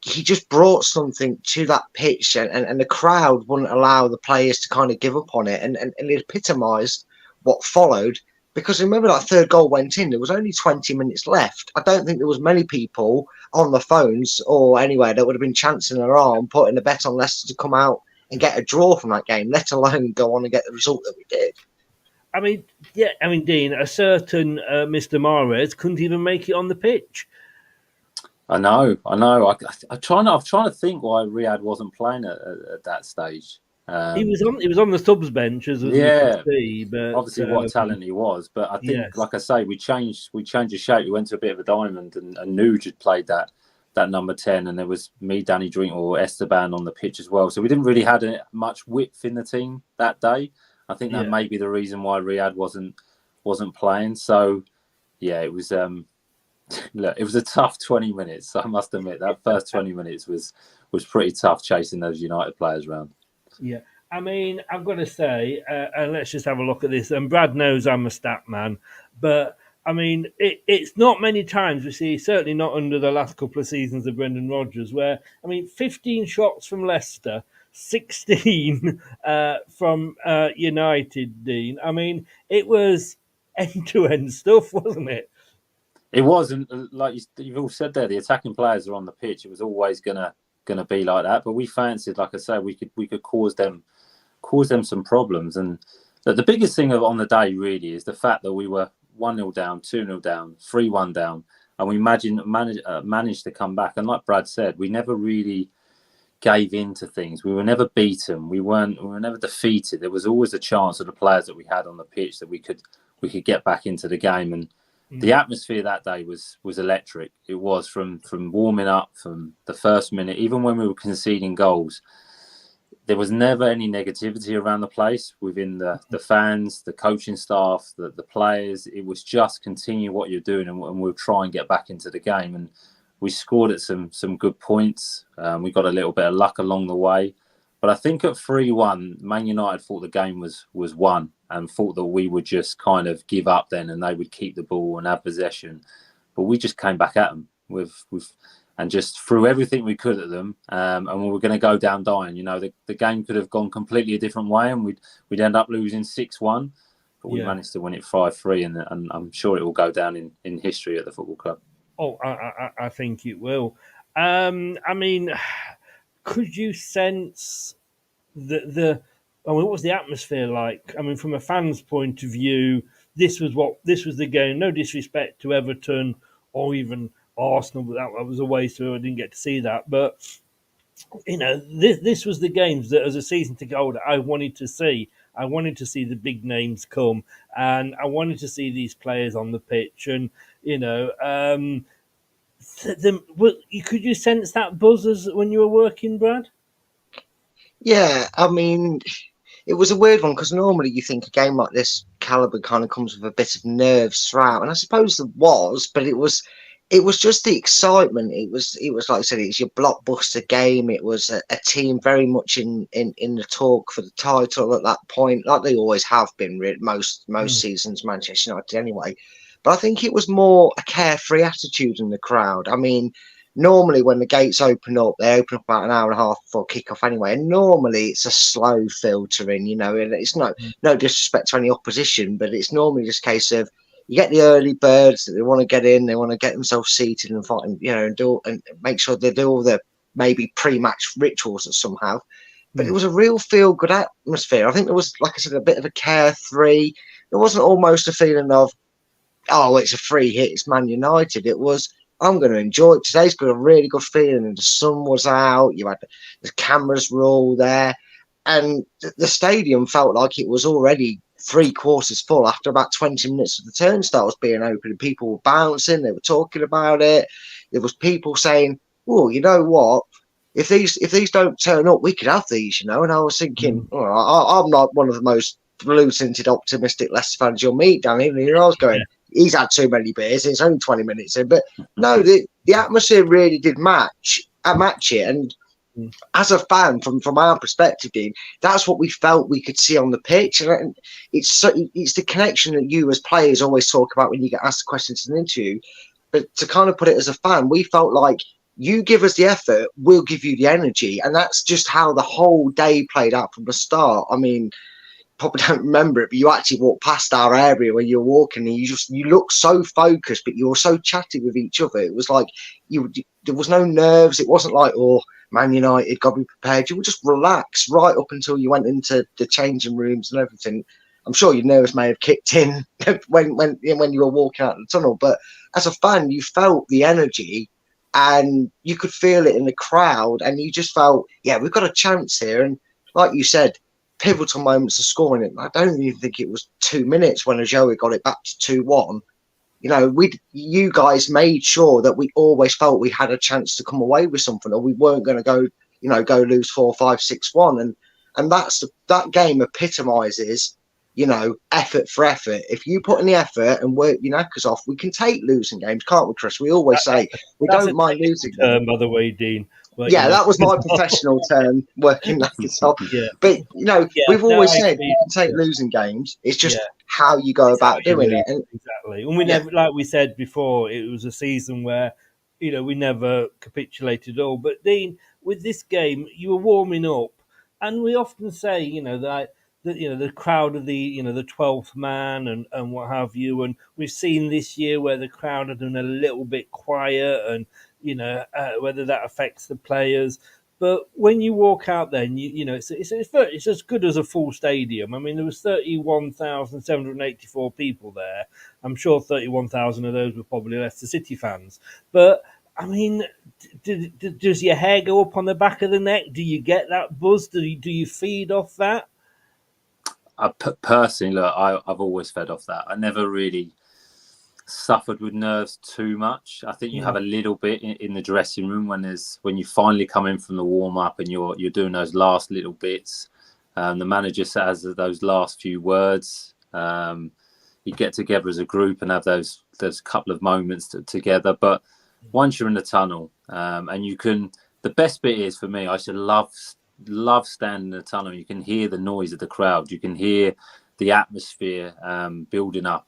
He just brought something to that pitch, and the crowd wouldn't allow the players to kind of give up on it, and it epitomised what followed. Because remember, that third goal went in, there was only 20 minutes left. I don't think there was many people on the phones or anywhere that would have been chancing their arm, putting a bet on Leicester to come out and get a draw from that game, let alone go on and get the result that we did. I mean, Dean, a certain Mr. Mahrez couldn't even make it on the pitch. I know. I'm trying to think why Riyad wasn't playing at that stage. He was on the subs bench, as we could see, but obviously what talent he was. But I think, like I say, we changed the shape. We went to a bit of a diamond, and Nuge had played that number 10, and there was me, Danny Drinkwater, Esteban on the pitch as well. So we didn't really have much width in the team that day. I think that may be the reason why Riyad wasn't playing. So yeah, it was. Look, it was a tough 20 minutes. I must admit that first 20 minutes was pretty tough chasing those United players around. Yeah, I mean, I've got to say, and let's just have a look at this. And Brad knows I'm a stat man, but I mean, it's not many times we see, certainly not under the last couple of seasons of Brendan Rodgers, where, I mean, 15 shots from Leicester, 16 from United, Dean. I mean, it was end-to-end stuff, wasn't it? It was, and like you've all said there, the attacking players are on the pitch. It was always gonna be like that. But we fancied, like I say, we could cause them some problems. And the biggest thing on the day really is the fact that we were 1-0 down, 2-0 down, 3-1 down, and we managed to come back. And like Brad said, we never really gave in to things. We were never beaten. We were never defeated. There was always a chance of the players that we had on the pitch that we could get back into the game. And the atmosphere that day was electric. It was from warming up, from the first minute, even when we were conceding goals. There was never any negativity around the place within the fans, the coaching staff, the players. It was just continue what you're doing, and we'll try and get back into the game. And we scored at some good points. We got a little bit of luck along the way. But I think at 3-1, Man United thought the game was won, and thought that we would just kind of give up then, and they would keep the ball and have possession. But we just came back at them and just threw everything we could at them, and we were going to go down dying. The game could have gone completely a different way, and we'd end up losing 6-1. But we managed to win it 5-3, and I'm sure it will go down in history at the football club. Oh, I think it will. I mean, could you sense what was the atmosphere like? I mean, from a fan's point of view, this was the game. No disrespect to Everton or even Arsenal, but that was a waste. I didn't get to see that. But this was the games that, as a season ticket holder, I wanted to see. I wanted to see the big names come, and I wanted to see these players on the pitch. And Could you sense that buzz as when you were working, Brad? Yeah, I mean, it was a weird one because normally you think a game like this caliber kind of comes with a bit of nerves throughout, and I suppose there was, but it was just the excitement. It was like I said, it's your blockbuster game. It was a team very much in the talk for the title at that point, like they always have been most seasons, Manchester United anyway. But I think it was more a carefree attitude in the crowd. I mean, normally when the gates open up, they open up about an hour and a half before kickoff anyway. And normally it's a slow filtering, and it's no disrespect to any opposition, but it's normally just a case of you get the early birds that they want to get in, they want to get themselves seated and fight, and make sure they do all the maybe pre-match rituals that some have. But it was a real feel-good atmosphere. I think there was, like I said, a bit of a carefree. There wasn't almost a feeling of, oh, it's a free hit, it's Man United. It was, I'm going to enjoy it. Today's got a really good feeling, and the sun was out. You had the cameras were all there, and the stadium felt like it was already 3/4 full after about 20 minutes of the turnstiles being open. And people were bouncing, they were talking about it. There was people saying, "Oh, you know what? If these don't turn up, we could have these," And I was thinking, I'm not one of the most blue-tinted, optimistic Leicester fans you'll meet, Danny. And I was going, he's had too many beers. It's only 20 minutes in, but no, the atmosphere really did match it. And as a fan, from our perspective, Dean, that's what we felt we could see on the pitch. And it's the connection that you as players always talk about when you get asked questions in an interview. But to kind of put it as a fan, we felt like you give us the effort, we'll give you the energy. And that's just how the whole day played out from the start. I mean, probably don't remember it, but you actually walked past our area when you were walking, and you looked so focused, but you were so chatty with each other. It was like there was no nerves. It wasn't like, oh, Man United, got to be prepared. You were just relaxed right up until you went into the changing rooms and everything. I'm sure your nerves may have kicked in when you were walking out of the tunnel, but as a fan, you felt the energy and you could feel it in the crowd, and you just felt, yeah, we've got a chance here. And like you said, pivotal moments of scoring it. I don't even think it was 2 minutes when Ajoa got it back to 2-1. You guys made sure that we always felt we had a chance to come away with something, or we weren't going to go lose 4-5-6-1. And that game epitomizes, effort for effort. If you put in the effort and work your knackers off, we can take losing games, can't we, Chris? We always say we don't mind losing games. By the way, Dean. But, that was my professional term, working knackers off. Yeah. But, we've always said you can take losing games. It's just how you go about doing it. And, exactly. And we never, like we said before, it was a season where, we never capitulated at all. But, Dean, with this game, you were warming up. And we often say, that the crowd of the 12th man and what have you. And we've seen this year where the crowd have been a little bit quiet and, whether that affects the players. But when you walk out there, and it's as good as a full stadium. I mean, there was 31,784 people there. I'm sure 31,000 of those were probably Leicester City fans. But, I mean, does your hair go up on the back of the neck? Do you get that buzz? Do you feed off that? Personally, look, I've always fed off that. I never really suffered with nerves too much. I think you have a little bit in the dressing room when you finally come in from the warm up and you're doing those last little bits. The manager says those last few words. You get together as a group and have those couple of moments together. But once you're in the tunnel, and you can, the best bit is for me, I should love standing in the tunnel. You can hear the noise of the crowd. You can hear the atmosphere building up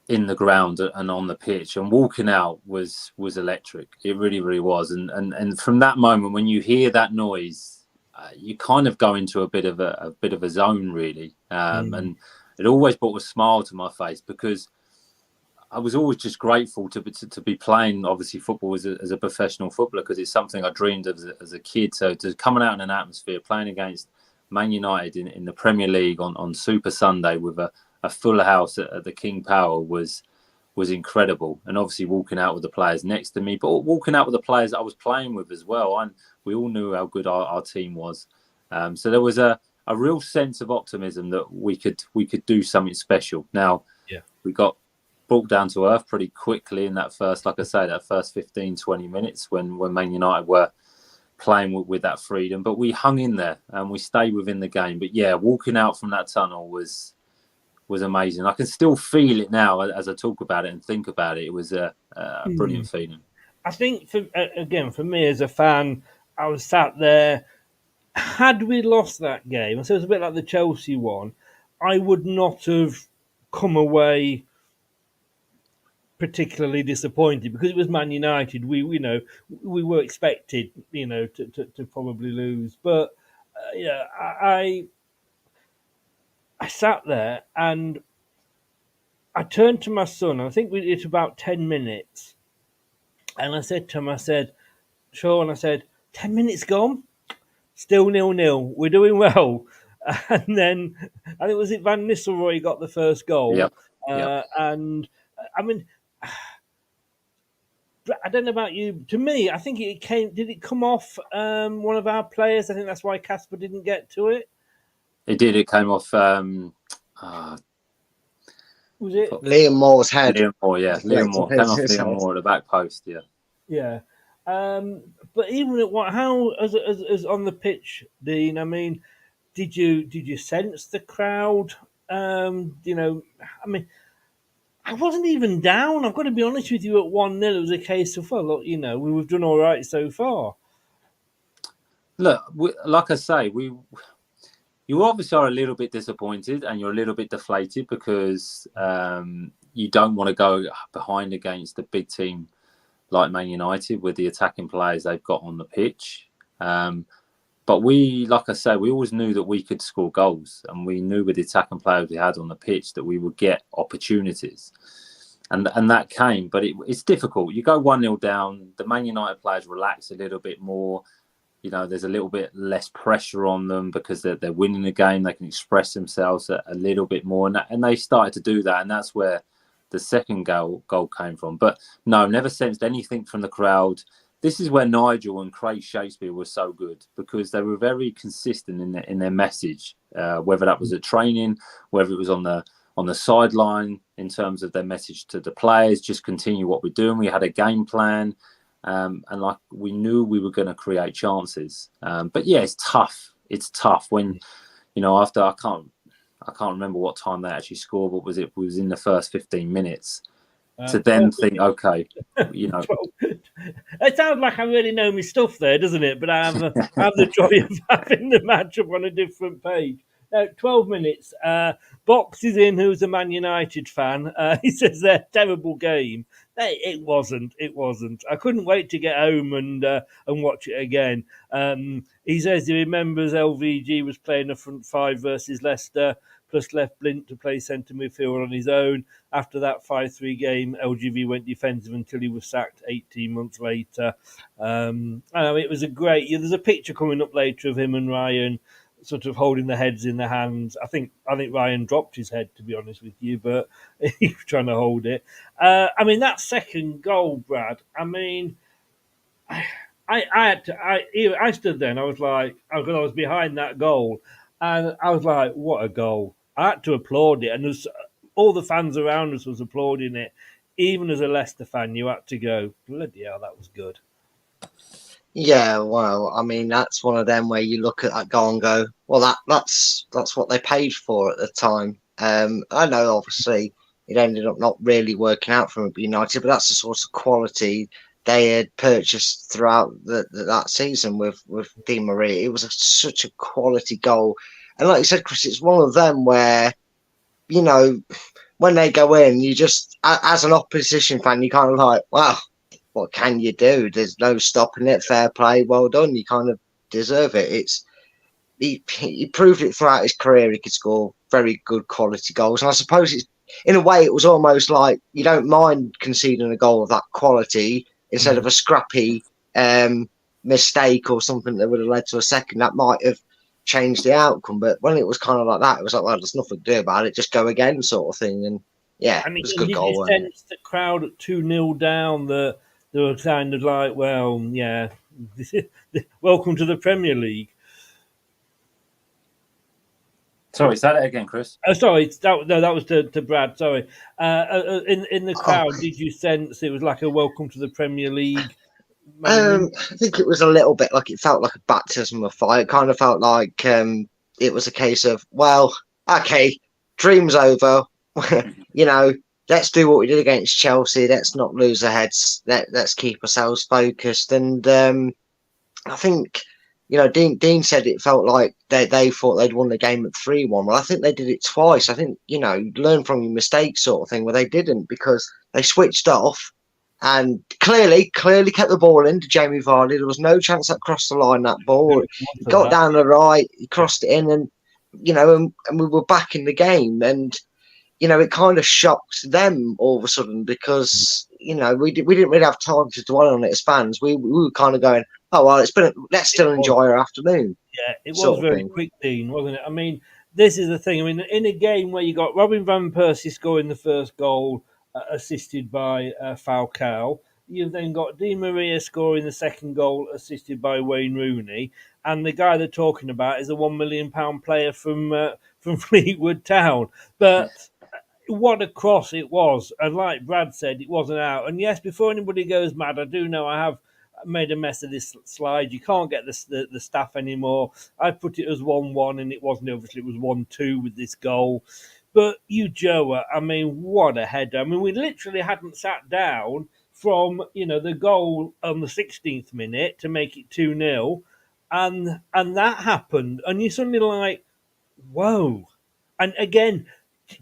in the ground and on the pitch, and walking out was electric. It really, really was. And from that moment, when you hear that noise, you kind of go into a bit of a zone, really. And it always brought a smile to my face, because I was always just grateful to be playing, obviously, football as a professional footballer, because it's something I dreamed of as a kid. So to coming out in an atmosphere, playing against Man United in the Premier League on Super Sunday with a full house at the King Power was incredible. And obviously walking out with the players next to me, but walking out with the players I was playing with as well. And we all knew how good our team was. So there was a real sense of optimism that we could do something special. Now, we got brought down to earth pretty quickly in that first, like I say, that first 15, 20 minutes when Man United were playing with that freedom. But we hung in there and we stayed within the game. But yeah, walking out from that tunnel was amazing. I can still feel it now as I talk about it and think about it. It was a brilliant feeling. I think, for me as a fan, I was sat there. Had we lost that game, so it was a bit like the Chelsea one, I would not have come away particularly disappointed because it was Man United. We were expected, to probably lose. But I sat there and I turned to my son. I think it's about 10 minutes, and I said to him, Sean, 10 minutes gone, still 0-0. We're doing well. And then I think was it Van Nistelrooy got the first goal. Yep. And I mean, I don't know about you. To me, I think it came. Did it come off one of our players? I think that's why Casper didn't get to it. It did. It came off. Was it Liam Moore's head? Liam Moore, yeah. Liam Moore. Came off Liam Moore at the back post, yeah. Yeah. But even at how as on the pitch, Dean, I mean, did you sense the crowd? I mean, I wasn't even down. I've got to be honest with you. At 1-0, it was a case of, well, look, we've done all right so far. Look, like I say, you obviously are a little bit disappointed and you're a little bit deflated because you don't want to go behind against a big team like Man United with the attacking players they've got on the pitch. But like I say, we always knew that we could score goals, and we knew with the attacking players we had on the pitch that we would get opportunities. And that came, but it's difficult. You go 1-0 down, the Man United players relax a little bit more. There's a little bit less pressure on them because they're winning the game. They can express themselves a little bit more. And they started to do that. And that's where the second goal came from. But no, never sensed anything from the crowd. This is where Nigel and Craig Shakespeare were so good because they were very consistent in their message, whether that was at training, whether it was on the sideline in terms of their message to the players, just continue what we're doing. We had a game plan. And like we knew we were going to create chances, but yeah, it's tough. It's tough when, after I can't remember what time they actually scored, but it was in the first 15 minutes to then think, okay, It sounds like I really know my stuff there, doesn't it? But I have the joy of having the matchup on a different page. 12 minutes. Box is in, who's a Man United fan. He says they're terrible game. It wasn't. I couldn't wait to get home and watch it again. He says he remembers LVG was playing a front five versus Leicester, plus left Blint to play centre midfield on his own. After that 5-3 game, LGV went defensive until he was sacked 18 months later. It was a great... There's a picture coming up later of him and Ryan sort of holding their heads in their hands. I think Ryan dropped his head, to be honest with you, but he was trying to hold it. That second goal, Brad. I stood there and I was like, I was behind that goal, and I was like, what a goal! I had to applaud it, and all the fans around us was applauding it. Even as a Leicester fan, you had to go, bloody hell, that was good. Yeah, well, that's one of them where you look at that goal and go, well, that's what they paid for at the time. I know, obviously, it ended up not really working out for United, but that's the sort of quality they had purchased throughout that season with Di Maria. It was such a quality goal. And like you said, Chris, it's one of them where, when they go in, you just, as an opposition fan, you kind of like, wow, what can you do? There's no stopping it. Fair play, well done. You kind of deserve it. He proved it throughout his career. He could score very good quality goals, and I suppose in a way it was almost like you don't mind conceding a goal of that quality instead of a scrappy mistake or something that would have led to a second that might have changed the outcome. But when it was kind of like that, it was like, well, there's nothing to do about it. Just go again, sort of thing. And yeah, it was a good goal. Did you sense the crowd at 2-0 down that they were kind of like, well, yeah, welcome to the Premier League? Sorry, say that again, Chris. Oh, sorry, that was to Brad. Sorry. In the Oh, crowd, did you sense it was like a welcome to the Premier League moment? I think it was a little bit like it felt like a baptism of fire. It kind of felt like it was a case of, well, okay, dream's over. You know, let's do what we did against Chelsea. Let's not lose our heads. Let's keep ourselves focused. And I think, Dean said it felt like they thought they'd won the game at 3-1. Well, I think they did it twice. I think, learn from your mistakes sort of thing, where they didn't, because they switched off and clearly kept the ball in to Jamie Vardy. There was no chance that crossed the line, that ball. He got down the right, he crossed it in, and, and we were back in the game. And, it kind of shocked them all of a sudden because, we didn't really have time to dwell on it as fans. We were kind of going, oh, well, let's still enjoy our afternoon. Yeah, it was very quick, Dean, wasn't it? I mean, this is the thing. I mean, in a game where you got Robin van Persie scoring the first goal, assisted by Falcao, you've then got Di Maria scoring the second goal, assisted by Wayne Rooney, and the guy they're talking about is a £1 million player from Fleetwood Town. But what a cross it was. And like Brad said, it wasn't out. And yes, before anybody goes mad, I do know I have made a mess of this slide. You can't get the staff anymore. I put it as 1-1, and it wasn't. Obviously, it was 1-2 with this goal. But Joe, I mean, what a header. I mean, we literally hadn't sat down from, the goal on the 16th minute to make it 2-0. And that happened. And you're suddenly like, whoa. And again,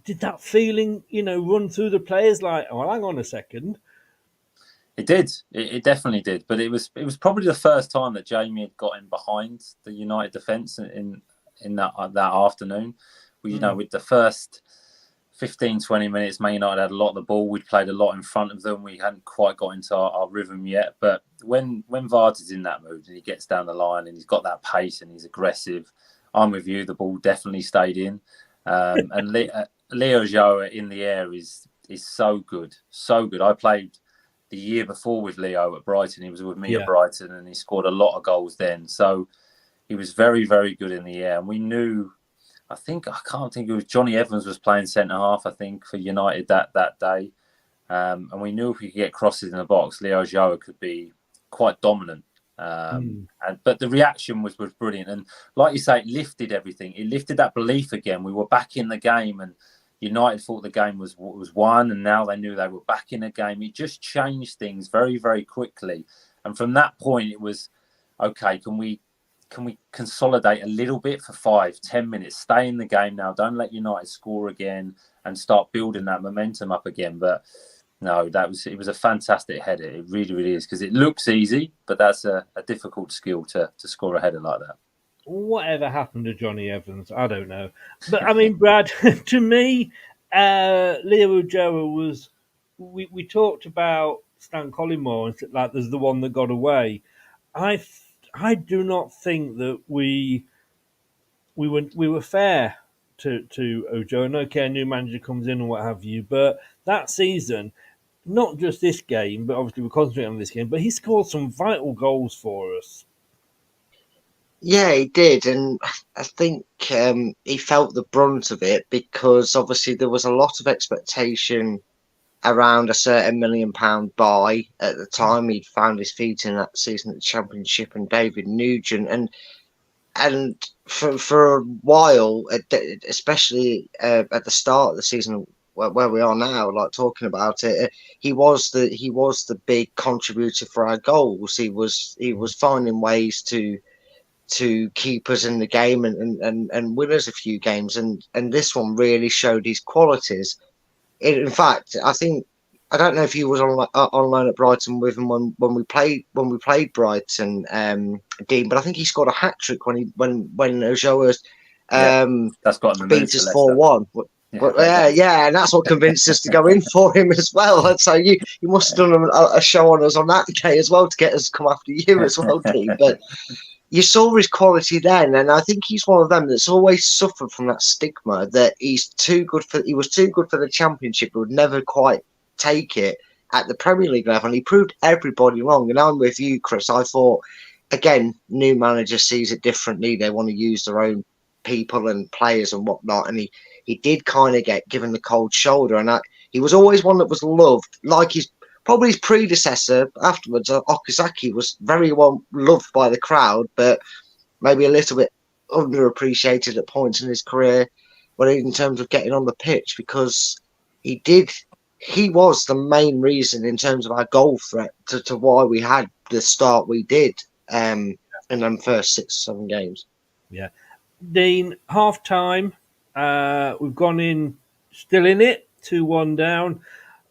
did that feeling, run through the players like, oh, well, hang on a second? It did. It definitely did. But it was probably the first time that Jamie had got in behind the United defence in that afternoon. With the first 15, 20 minutes, Man United had a lot of the ball. We'd played a lot in front of them. We hadn't quite got into our rhythm yet. But when Vardy's in that mood and he gets down the line and he's got that pace and he's aggressive, I'm with you. The ball definitely stayed in. And Leo Joa in the air is so good, so good. I played the year before with Leo at Brighton. He was with me at Brighton, and he scored a lot of goals then. So he was very, very good in the air. And we knew, I can't think it was Johnny Evans was playing centre half, I think, for United that day. And we knew if we could get crosses in the box, Leo Joa could be quite dominant. But the reaction was brilliant, and like you say, it lifted everything. It lifted that belief again. We were back in the game, and United thought the game was won, and now they knew they were back in the game. It just changed things very, very quickly, and from that point, it was okay. Can we consolidate a little bit for 5-10 minutes? Stay in the game now. Don't let United score again, and start building that momentum up again. But no, it was a fantastic header. It really, really is, because it looks easy, but that's a difficult skill to score a header like that. Whatever happened to Johnny Evans, I don't know. But I mean, Brad, to me, Leo Joa was. We talked about Stan Collymore and like there's the one that got away. I do not think that we were fair to Ojo. And okay, a new manager comes in and what have you, but that season. Not just this game, but obviously we're concentrating on this game, but he scored some vital goals for us. Yeah, he did. And I think he felt the brunt of it because obviously there was a lot of expectation around a certain £1 million buy at the time. He'd found his feet in that season at the Championship and David Nugent. And for a while, especially at the start of the season, where we are now, like talking about it, he was the big contributor for our goals. He was finding ways to keep us in the game and win us a few games. And this one really showed his qualities. In fact, I don't know if he was on loan at Brighton with him when we played Brighton, Dean, but I think he scored a hat trick when Ojoa that's got beat us 4-1. Yeah, and that's what convinced us to go in for him as well. And so you must have done a show on us on that day as well to get us to come after you as well, Dean. But you saw his quality then, and I think he's one of them that's always suffered from that stigma that he was too good for the Championship, but would never quite take it at the Premier League level. And he proved everybody wrong. And I'm with you, Chris. I thought, again, new manager sees it differently. They want to use their own people and players and whatnot, and he did kind of get given the cold shoulder, and he was always one that was loved, like probably his predecessor afterwards. Okazaki was very well loved by the crowd, but maybe a little bit underappreciated at points in his career, but in terms of getting on the pitch, because he was the main reason in terms of our goal threat to why we had the start we did in them first 6 or 7 games. Yeah. Dean, half time. We've gone in, still in it, 2-1 down.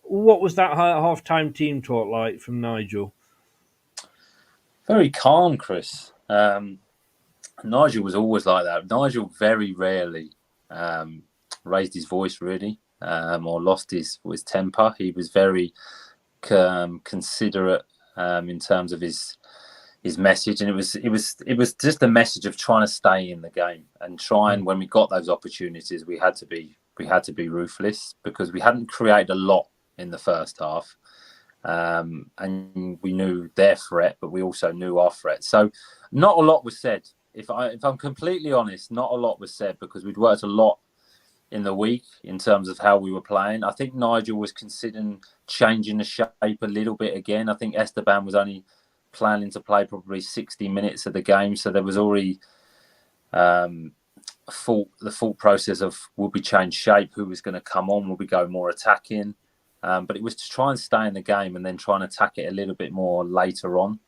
What was that half time team talk like from Nigel? Very calm, Chris. Nigel was always like that. Nigel very rarely raised his voice, really, or lost his temper. He was very considerate in terms of his message, and it was just a message of trying to stay in the game and trying. When we got those opportunities, we had to be ruthless, because we hadn't created a lot in the first half, and we knew their threat, but we also knew our threat. So not a lot was said. If I'm completely honest, not a lot was said, because we'd worked a lot in the week in terms of how we were playing. I think Nigel was considering changing the shape a little bit again. I think Esteban was only planning to play probably 60 minutes of the game, so there was already the full process of, will we change shape, who was going to come on, will we go more attacking, but it was to try and stay in the game and then try and attack it a little bit more later on,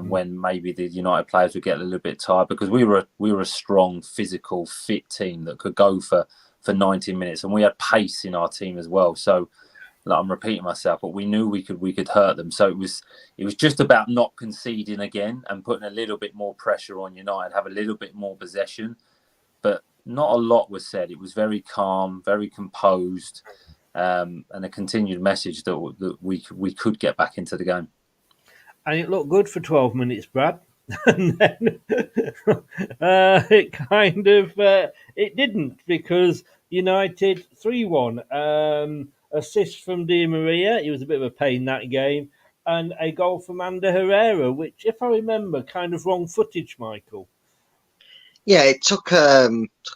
when maybe the United players would get a little bit tired, because we were a strong, physical, fit team that could go for 90 minutes, and we had pace in our team as well. So, like, I'm repeating myself, but we knew we could hurt them. So it was just about not conceding again and putting a little bit more pressure on United, have a little bit more possession. But not a lot was said. It was very calm, very composed, and a continued message that we could get back into the game. And it looked good for 12 minutes, Brad. And then it kind of it didn't, because United 3-1. Assist from Di Maria. He was a bit of a pain that game. And a goal from Ander Herrera, which, if I remember, kind of wrong footage, Michael. Yeah, it took a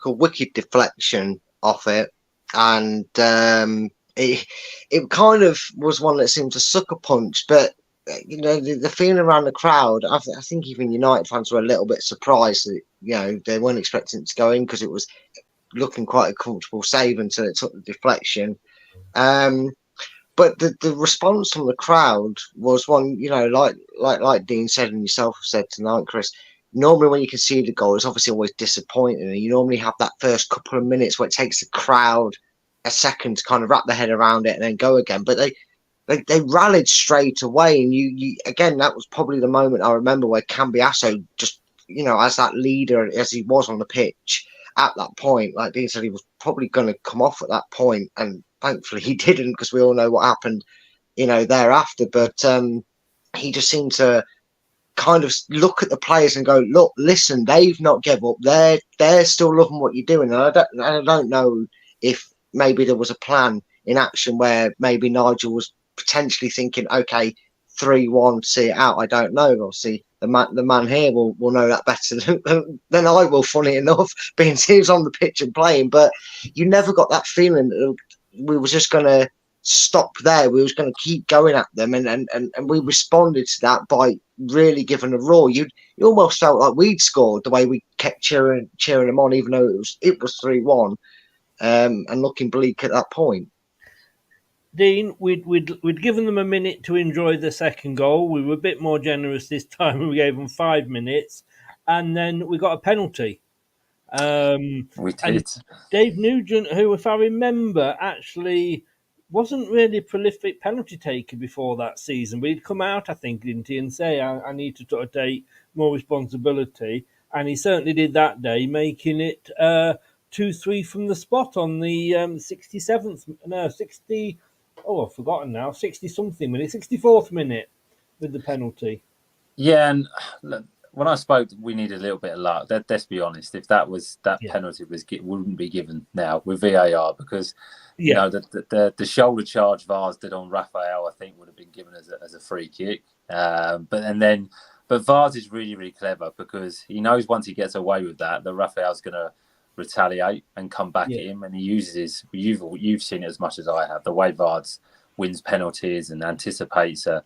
wicked deflection off it, and it kind of was one that seemed to sucker punch. But the feeling around the crowd, I think even United fans were a little bit surprised that they weren't expecting it to go in, because it was looking quite a comfortable save until it took the deflection. But the response from the crowd was one, like Dean said and yourself said tonight, Chris. Normally, when you concede a goal, it's obviously always disappointing, and you normally have that first couple of minutes where it takes the crowd a second to kind of wrap their head around it and then go again. But they rallied straight away, and you again, that was probably the moment I remember where Cambiasso just, as that leader as he was on the pitch at that point, like Dean said, he was probably going to come off at that point, and thankfully he didn't, because we all know what happened, thereafter. But he just seemed to kind of look at the players and go, look, listen, they've not given up. They're still loving what you're doing. And I don't know if maybe there was a plan in action where maybe Nigel was potentially thinking, okay, 3-1, see it out. I don't know. Obviously, the man here will know that better than I will, funny enough, being he was on the pitch and playing. But you never got that feeling that we were just going to stop there. We was going to keep going at them, and we responded to that by really giving a roar. You almost felt like we'd scored the way we kept cheering them on, even though it was 3-1, and looking bleak at that point. Dean, we'd given them a minute to enjoy the second goal. We were a bit more generous this time. We gave them 5 minutes, and then we got a penalty. We did. Dave Nugent, who, if I remember, actually wasn't really a prolific penalty taker before that season, but he'd come out, I think, didn't he, and say, I need to sort of take more responsibility. And he certainly did that day, making it 2-3 from the spot on the 60-something minute, 64th minute with the penalty. Yeah, and when I spoke, we needed a little bit of luck. Let's be honest. If that penalty wouldn't be given now with VAR, because the shoulder charge Vars did on Raphael, I think, would have been given as a free kick. But Vars is really, really clever, because he knows once he gets away with that Raphael's going to retaliate and come back Yeah. at him, and he uses you've seen it as much as I have. The way Vards wins penalties and anticipates a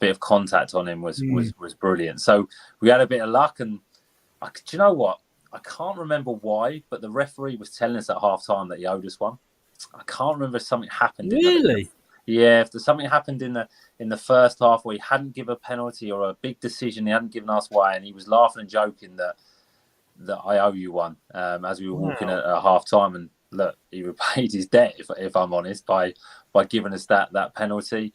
bit of contact on him was brilliant. So we had a bit of luck, and do you know what? I can't remember why, but the referee was telling us at half time that he owed us one. I can't remember if something happened. Really? If there's something happened in the first half where he hadn't given a penalty or a big decision he hadn't given us why, and he was laughing and joking that I owe you one as we were walking at half time. And look, he repaid his debt, if I'm honest, by giving us that penalty.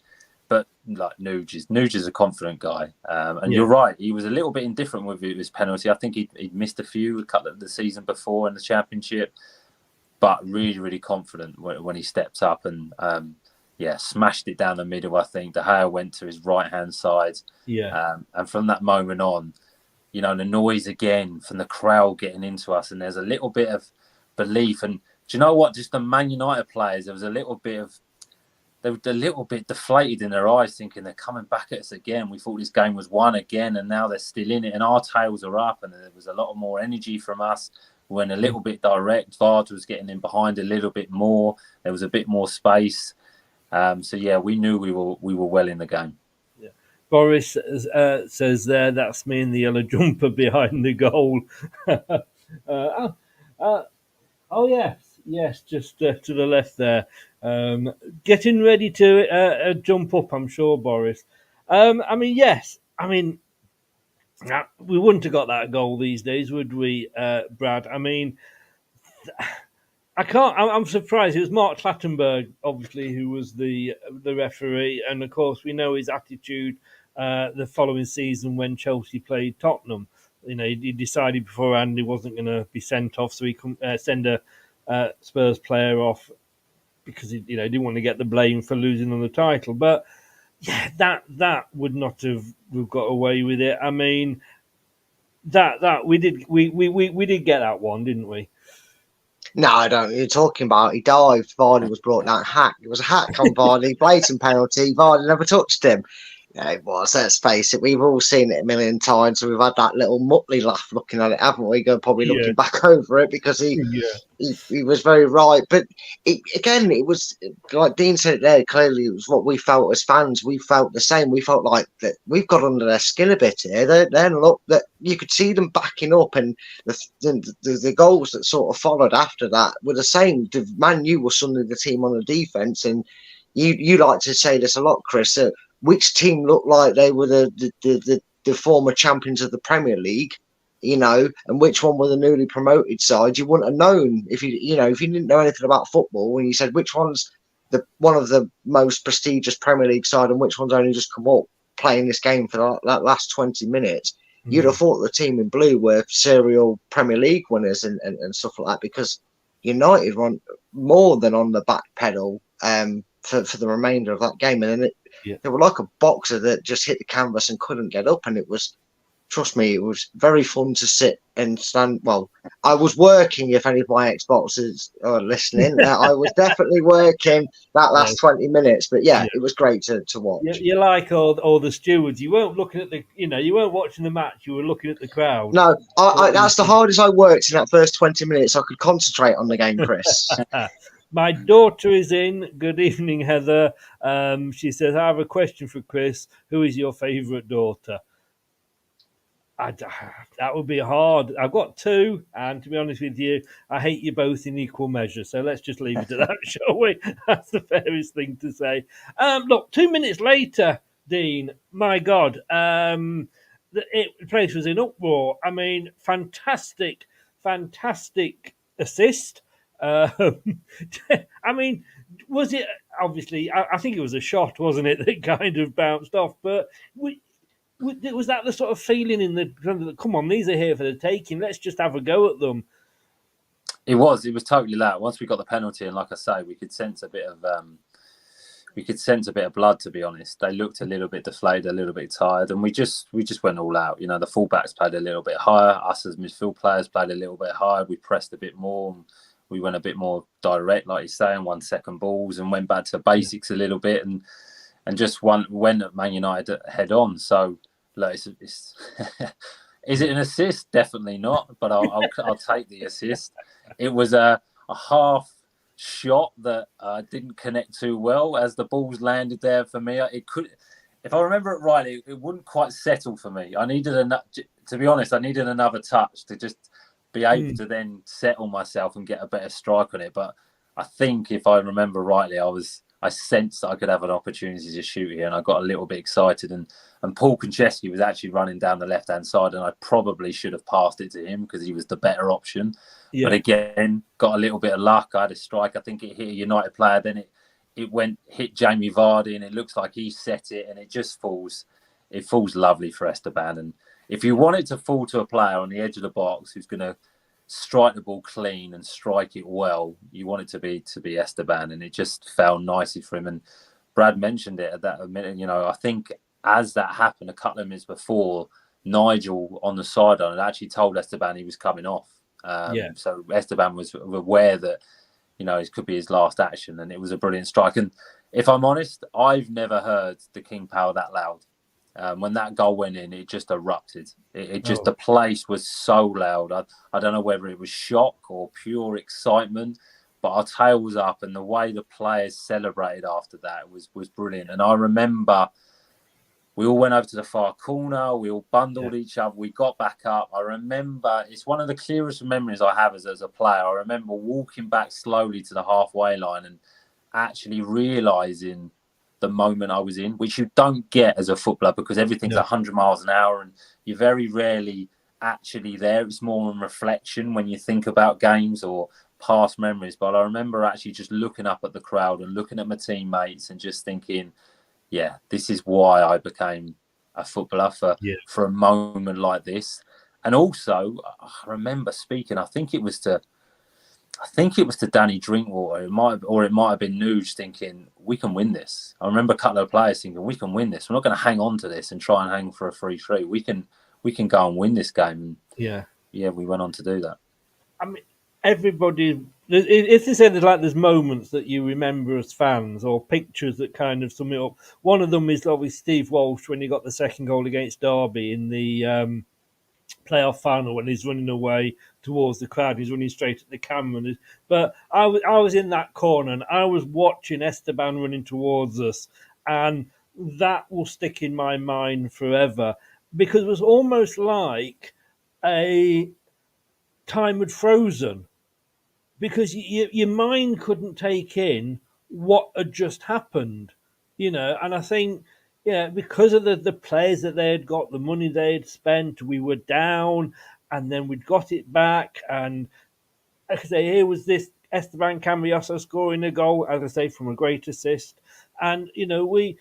But like Nuge is a confident guy, and you're right. He was a little bit indifferent with his penalty. I think he'd missed a couple of the season before in the Championship, but really, really confident when he steps up and smashed it down the middle. I think De Gea went to his right hand side, and from that moment on, you know, the noise again from the crowd getting into us, and there's a little bit of belief. And do you know what? Just the Man United players, there was a little bit of. They were a little bit deflated in their eyes, thinking they're coming back at us again. We thought this game was won again, and now they're still in it. And our tails are up, and there was a lot more energy from us. We went a little bit direct. Vards was getting in behind a little bit more. There was a bit more space. We knew we were well in the game. Yeah. Boris says there, that's me in the yellow jumper behind the goal. Yes, just to the left there. Getting ready to jump up, I'm sure, Boris. We wouldn't have got that goal these days, would we, Brad? I mean, I'm surprised. It was Mark Clattenburg, obviously, who was the referee, and of course we know his attitude the following season when Chelsea played Tottenham. You know, he decided beforehand he wasn't going to be sent off, so he couldn't send a Spurs player off because he didn't want to get the blame for losing on the title. But yeah, that would not have got away with it. I mean, that we did get that one, didn't we? No, I don't. You're talking about he dived. Vardy was brought down. Hack. It was a hack on Vardy. Blatant penalty. Vardy never touched him. Yeah, it was. Let's face it. We've all seen it a million times. So we've had that little Mutley laugh looking at it, haven't we? Probably looking back over it because he was very right. But it was like Dean said there. Clearly, it was what we felt as fans. We felt the same. We felt like that we've got under their skin a bit here. Then look, that you could see them backing up, and the goals that sort of followed after that were the same. The Man U was suddenly the team on the defense, and you like to say this a lot, Chris. Which team looked like they were the former champions of the Premier League, and which one were the newly promoted side? You wouldn't have known if you didn't know anything about football. When you said which one's one of the most prestigious Premier League side and which one's only just come up playing this game for that last 20 minutes, you'd have thought the team in blue were serial Premier League winners and stuff like that, because United were more than on the back pedal for the remainder of that game, and then they were like a boxer that just hit the canvas and couldn't get up. And it was, trust me, it was very fun to sit and stand. Well, I was working, if any of my Xboxers are listening. I was definitely working that last 20 minutes. But it was great to watch. You're like all the stewards. You weren't looking at you weren't watching the match. You were looking at the crowd. No, that's the hardest I worked in that first 20 minutes. I could concentrate on the game, Chris. My daughter is in. Good evening, Heather. She says, I have a question for Chris. Who is your favourite daughter? That would be hard. I've got two, and to be honest with you, I hate you both in equal measure. So let's just leave it at that, shall we? That's the fairest thing to say. Look, 2 minutes later, Dean, my God, the place was in uproar. I mean, fantastic assist. I mean, was it obviously? I think it was a shot, wasn't it? That kind of bounced off. But was that the sort of feeling in the? Come on, these are here for the taking. Let's just have a go at them. It was totally that. Once we got the penalty, and like I say, we could sense a bit of blood. To be honest, they looked a little bit deflated, a little bit tired, and we just went all out. The fullbacks played a little bit higher. Us as midfield players played a little bit higher. We pressed a bit more. We went a bit more direct, like you say, and won second balls and went back to basics a little bit and just went at Man United head on. So, look, Is it an assist? Definitely not, but I'll take the assist. It was a half shot that didn't connect too well as the balls landed there for me. It could, if I remember it right, it wouldn't quite settle for me. I needed to be honest, I needed another touch to just be able to then settle myself and get a better strike on it. But I think if I remember rightly, I sensed that I could have an opportunity to shoot here, and I got a little bit excited. And Paul Konchesky was actually running down the left-hand side, and I probably should have passed it to him because he was the better option. Yeah. But again, got a little bit of luck. I had a strike. I think it hit a United player. Then it hit Jamie Vardy, and it looks like he set it, and it just falls. It falls lovely for Esteban. And if you want it to fall to a player on the edge of the box who's going to strike the ball clean and strike it well, you want it to be Esteban, and it just fell nicely for him. And Brad mentioned it at that minute. I think as that happened a couple of minutes before, Nigel on the sideline had actually told Esteban he was coming off. So Esteban was aware that it could be his last action, and it was a brilliant strike. And if I'm honest, I've never heard the King Power that loud. When that goal went in, it just erupted. The place was so loud. I don't know whether it was shock or pure excitement, but our tail was up, and the way the players celebrated after that was brilliant. And I remember we all went over to the far corner. We all bundled each other. We got back up. I remember, it's one of the clearest memories I have as a player. I remember walking back slowly to the halfway line and actually realising the moment I was in, which you don't get as a footballer because everything's 100 miles an hour and you're very rarely actually there. It's more on reflection when you think about games or past memories. But I remember actually just looking up at the crowd and looking at my teammates and just thinking, yeah, this is why I became a footballer for a moment like this. And also, I remember speaking, I think it was to Danny Drinkwater. It might have been Nuge thinking, we can win this. I remember a couple of players thinking, we can win this. We're not going to hang on to this and try and hang for a 3-3. We can go and win this game. And we went on to do that. I mean, everybody, if they say there's moments that you remember as fans or pictures that kind of sum it up. One of them is obviously Steve Walsh when he got the second goal against Derby in the playoff final when he's running away towards the crowd. He's running straight at the camera. But I was in that corner and I was watching Esteban running towards us, and that will stick in my mind forever because it was almost like a time had frozen because your mind couldn't take in what had just happened, and I think because of the players that they had got, the money they had spent, we were down and then we'd got it back. And like I say, here was this Esteban Cambiasso scoring a goal, as I say, from a great assist. And, it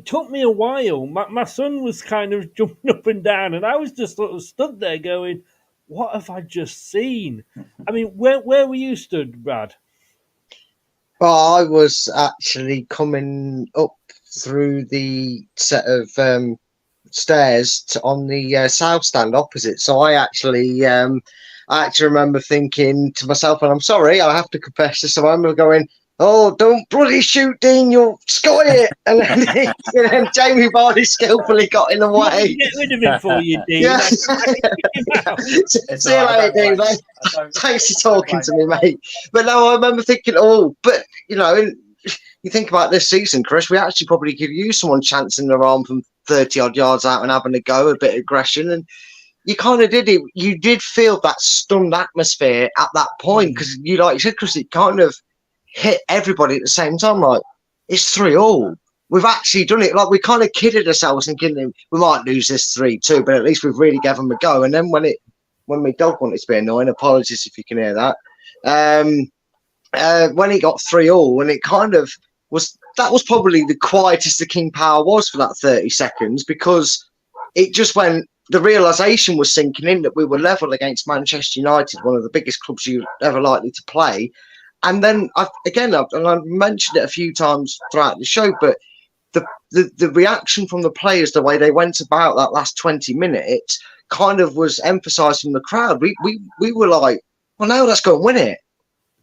took me a while. My son was kind of jumping up and down and I was just sort of stood there going, what have I just seen? I mean, where were you stood, Brad? Well, I was actually coming up through the set of stairs on the south stand opposite. So I actually remember thinking to myself, and I'm sorry, I have to confess this. So I remember going, "Oh, don't bloody shoot, Dean! You'll score it!" And then, Jamie Vardy skillfully got in the way. Get rid of him for you, Dean. Yeah. See you later, Dean. Thanks for talking to me, mate. But no, I remember thinking, but you think about this season, Chris, we actually probably could use someone chancing their arm from 30 odd yards out and having a go, a bit of aggression, and you kind of did it. You did feel that stunned atmosphere at that point because like you said, Chris, it kind of hit everybody at the same time. Like, it's 3-3. We've actually done it. Like, we kind of kidded ourselves thinking we might lose this 3-2, but at least we've really given them a go. And then when my dog wanted to be annoying, apologies if you can hear that. When it got 3-3, and it kind of that was probably the quietest the King Power was for that 30 seconds because it just went. The realisation was sinking in that we were level against Manchester United, one of the biggest clubs you're ever likely to play. And then I've mentioned it a few times throughout the show, but the reaction from the players, the way they went about that last 20 minutes, kind of was emphasised from the crowd. We were like, well, now let's go and win it.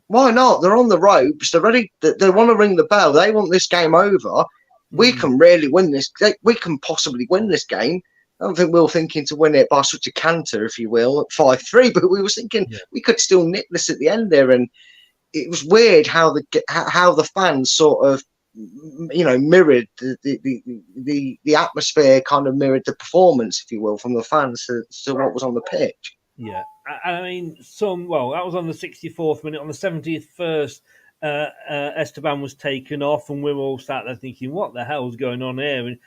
Why not? They're on the ropes. They're ready. They want to ring the bell. They want this game over. we can really win this. We can possibly win this game. I don't think we were thinking to win it by such a canter, if you will, at 5-3, but we were thinking we could still nick this at the end there. And it was weird how the fans sort of, mirrored the atmosphere, kind of mirrored the performance, if you will, from the fans to what was on the pitch. Yeah, I mean, that was on the 64th minute. On the 71st, Esteban was taken off, and we were all sat there thinking, what the hell's going on here? And,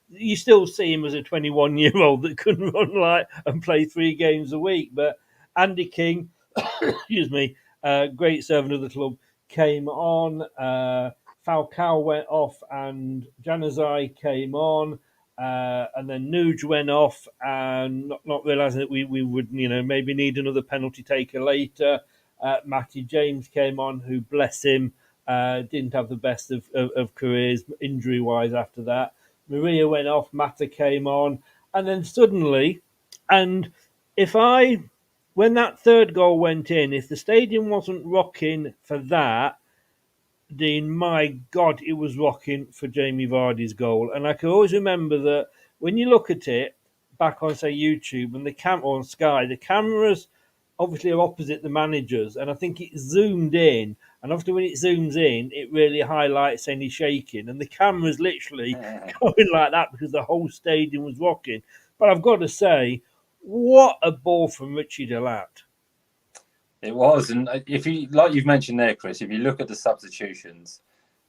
you still see him as a 21-year-old that couldn't run and play 3 games a week. But Andy King, excuse me, great servant of the club, came on. Falcao went off, and Januzaj came on. And then Nuge went off, and not realising that we would, maybe need another penalty taker later. Matty James came on, who, bless him, didn't have the best of careers injury-wise after that. Maria went off, Mata came on, and then suddenly, and when that third goal went in, if the stadium wasn't rocking for that, Dean, my God, it was rocking for Jamie Vardy's goal. And I can always remember that when you look at it back on, say, YouTube and or on Sky, the cameras obviously are opposite the managers. And I think it zoomed in. And obviously when it zooms in, it really highlights any shaking. And the camera's literally going like that because the whole stadium was rocking. But I've got to say, what a ball from Richie Delat. It was, and if you, like you've mentioned there, Chris, if you look at the substitutions,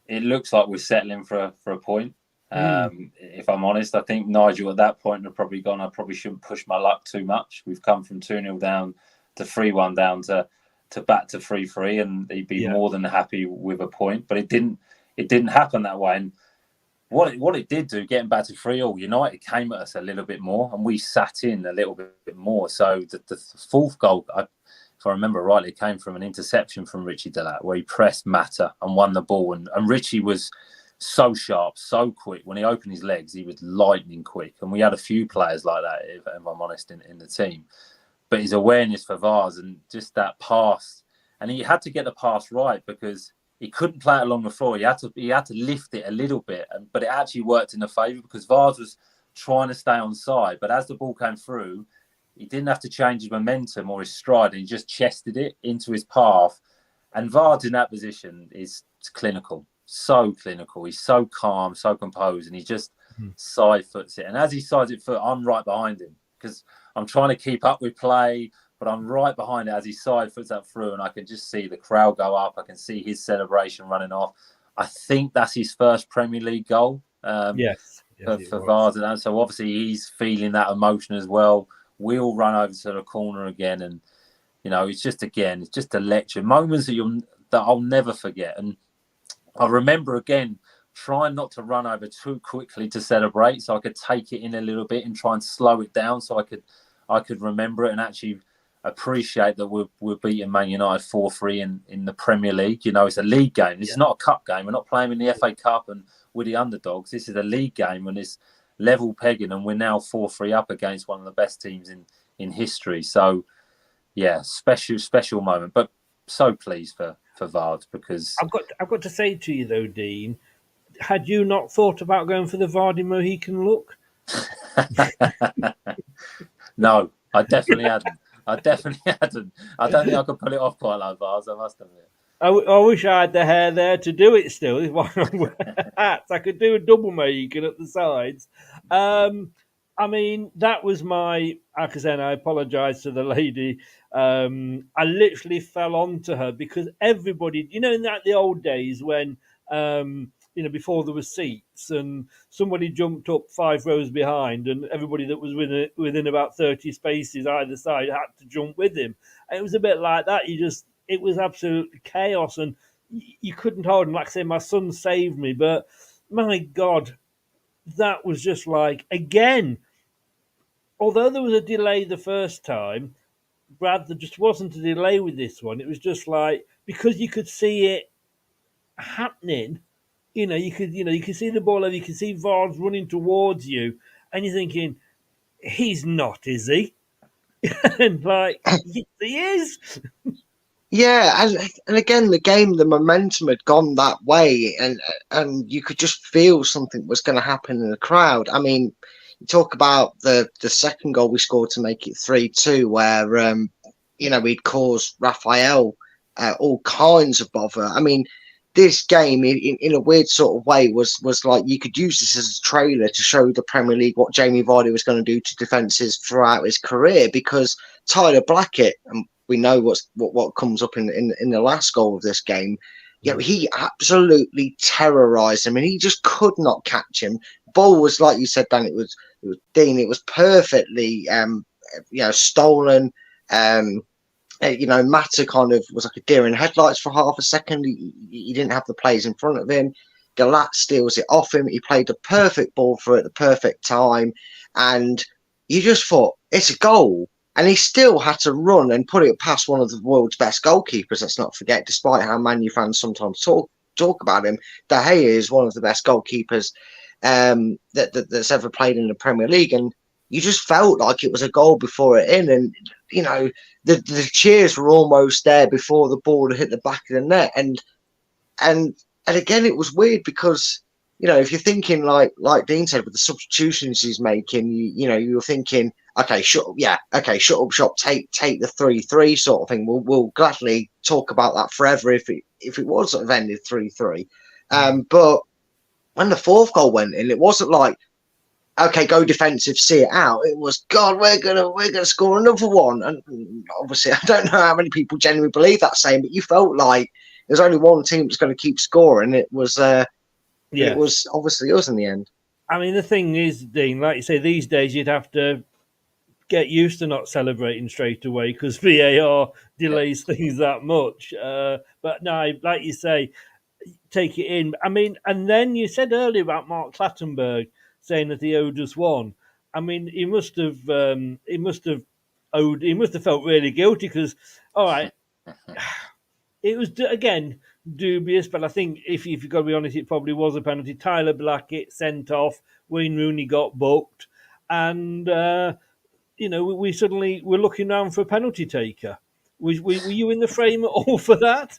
it looks like we're settling for a point. If I'm honest, I think Nigel at that point had probably gone, I probably shouldn't push my luck too much. We've come from 2-0 down to 3-1 down to back to 3-3, and he'd be more than happy with a point. But it didn't happen that way. And what it did do, getting back to 3-3, United came at us a little bit more, and we sat in a little bit more. So the fourth goal, if I remember rightly, it came from an interception from Richie Delat, where he pressed Mata and won the ball. And Richie was so sharp, so quick. When he opened his legs, he was lightning quick. And we had a few players like that, if I'm honest, in the team. But his awareness for VARs and just that pass, and he had to get the pass right because he couldn't play it along the floor. He had to lift it a little bit, but it actually worked in the favour because VARs was trying to stay on side. But as the ball came through, he didn't have to change his momentum or his stride, and he just chested it into his path. And Vards in that position is clinical, so clinical. He's so calm, so composed, and he just side foots it. And as he sides it foot, I'm right behind him because I'm trying to keep up with play, but I'm right behind it as he side foots that through, and I can just see the crowd go up. I can see his celebration running off. I think that's his first Premier League goal. Yes, for Vards, and so obviously he's feeling that emotion as well. We'll run over to the corner again, and it's just a lecture. Moments that I'll never forget. And I remember again trying not to run over too quickly to celebrate, so I could take it in a little bit and try and slow it down, so I could remember it and actually appreciate that we're beating Man United 4-3 in the Premier League. It's a league game. This is not a cup game. We're not playing in the FA Cup and we're the underdogs. This is a league game, and it's level pegging, and we're now 4-3 up against one of the best teams in history. So special moment, but so pleased for Vards because I've got to say to you though, Dean, had you not thought about going for the Vardy Mohican look? No, I definitely hadn't. I don't think I could pull it off quite like Vards, I must admit. I wish I had the hair there to do it still. If I wear hats, I could do a double Mohican at the sides. I mean, that was like I said, I apologise to the lady. I literally fell onto her because everybody, in the old days when, before there were seats and somebody jumped up 5 rows behind and everybody that was within about 30 spaces either side had to jump with him. And it was a bit like that. It was absolute chaos and you couldn't hold him. Like I say, my son saved me, but my God, that was just like, again, although there was a delay the first time, Brad, there just wasn't a delay with this one. It was just like, because you could see it happening, you could see the ball over, you could see Vards running towards you, and you're thinking, he's not, is he? And like, yes, he is. Yeah, and again, the momentum had gone that way, and you could just feel something was going to happen in the crowd. I mean, you talk about the second goal we scored to make it 3-2, where we'd caused Raphael all kinds of bother. I mean, this game, in a weird sort of way, was like you could use this as a trailer to show the Premier League what Jamie Vardy was going to do to defences throughout his career, because Tyler Blackett, and we know what comes up in the last goal of this game. Yeah, he absolutely terrorised him, and he just could not catch him. Ball was, like you said, Dan. It was Dean. It was perfectly, stolen. Mata kind of was like a deer in headlights for half a second. He didn't have the players in front of him. Galat steals it off him. He played the perfect ball for it at the perfect time, and you just thought it's a goal. And he still had to run and put it past one of the world's best goalkeepers. Let's not forget, despite how Man U fans sometimes talk about him, De Gea is one of the best goalkeepers that's ever played in the Premier League. And you just felt like it was a goal before it in. And, the cheers were almost there before the ball hit the back of the net. And again, it was weird because, if you're thinking like Dean said, with the substitutions he's making, you're thinking, okay, shut up shop, take the 3-3 sort of thing. We'll gladly talk about that forever if it was sort of ended 3-3. But when the fourth goal went in, it wasn't like, okay, go defensive, see it out. It was, God, we're gonna score another one. And obviously, I don't know how many people genuinely believe that saying, but you felt like there's only one team that's going to keep scoring. It was It was obviously us in the end. I mean, the thing is, Dean, like you say, these days you'd have to get used to not celebrating straight away because VAR delays things that much. But no, like you say, take it in. I mean, and then you said earlier about Mark Clattenburg saying that he owed us one. I mean, he must have felt really guilty because, all right, it was again dubious, but I think if you've got to be honest, it probably was a penalty. Tyler Blackett sent off, Wayne Rooney got booked, and we suddenly were looking around for a penalty taker. Were you in the frame at all for that?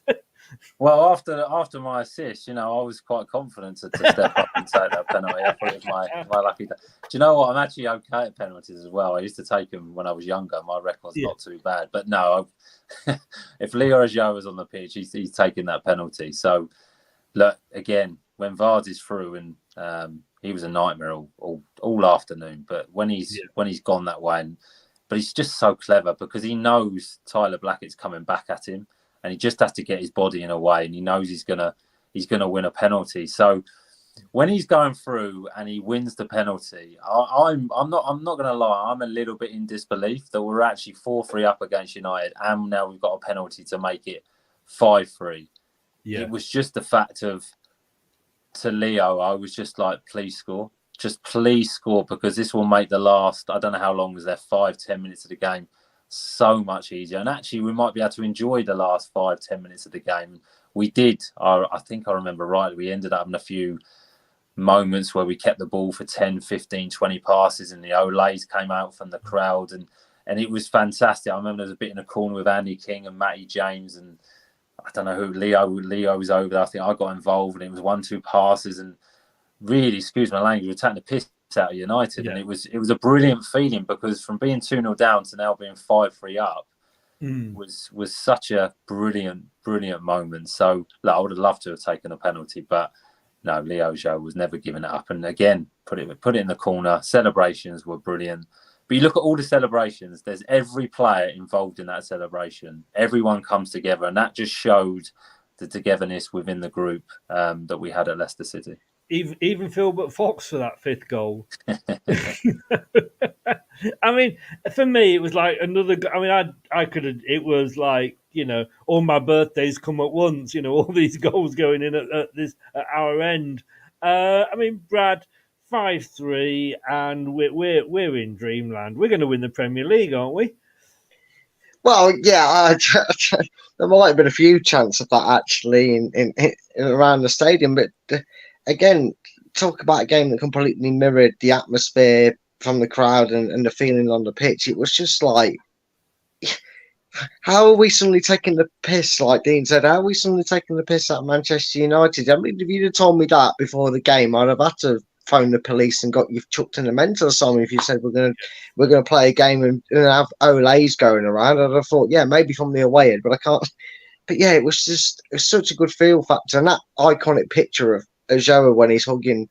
Well, after my assist, I was quite confident to step up and take that penalty. I thought it was my lucky day. Do you know what? I'm actually okay at penalties as well. I used to take them when I was younger. My record's not too bad. But no, if Leo Ajao was on the pitch, he's taking that penalty. So, look, again, when Vardy's through, and he was a nightmare all afternoon. But when he's gone that way, but he's just so clever because he knows Tyler Blackett's coming back at him. And he just has to get his body in a way, and he knows he's gonna win a penalty. So when he's going through and he wins the penalty, I'm not gonna lie, I'm a little bit in disbelief that we're actually 4-3 up against United, and now we've got a penalty to make it 5-3. Yeah. It was just the fact of, to Leo, I was just like, please score, because this will make the last, I don't know how long was there, 5-10 minutes of the game so much easier. And actually, we might be able to enjoy the last 5-10 minutes of the game. We did. I think I remember rightly, we ended up having a few moments where we kept the ball for 10, 15, 20 passes, and the Olays came out from the crowd, and it was fantastic. I remember there was a bit in a corner with Andy King and Matty James, and I don't know who, Leo was over there. I think I got involved, and it was 1-2 passes, and really, excuse my language, we were taking the piss out of United. And it was a brilliant feeling, because from being 2-0 down to now being 5-3 up was such a brilliant moment. So I would have loved to have taken a penalty, but no, Leo Joe was never giving it up. And again, put it in the corner. Celebrations were brilliant. But you look at all the celebrations, there's every player involved in that celebration. Everyone comes together, and that just showed the togetherness within the group that we had at Leicester City. Even Philbert Fox for that fifth goal. I mean, for me, it was like another. I mean, I could have. It was like, all my birthdays come at once. All these goals going in at our end. I mean, Brad, 5-3, and we're in dreamland. We're going to win the Premier League, aren't we? Well, yeah, there might have been a few chances of that actually in around the stadium, but. Again, talk about a game that completely mirrored the atmosphere from the crowd and the feeling on the pitch. It was just like, how are we suddenly taking the piss? Like Dean said, how are we suddenly taking the piss at Manchester United? I mean, if you'd have told me that before the game, I'd have had to phone the police and got you chucked in a mental asylum. If you said we're gonna play a game and have Olays going around, I'd have thought, yeah, maybe from the away end, but I can't. But yeah, it was such a good feel factor, and that iconic picture of Joa when he's hugging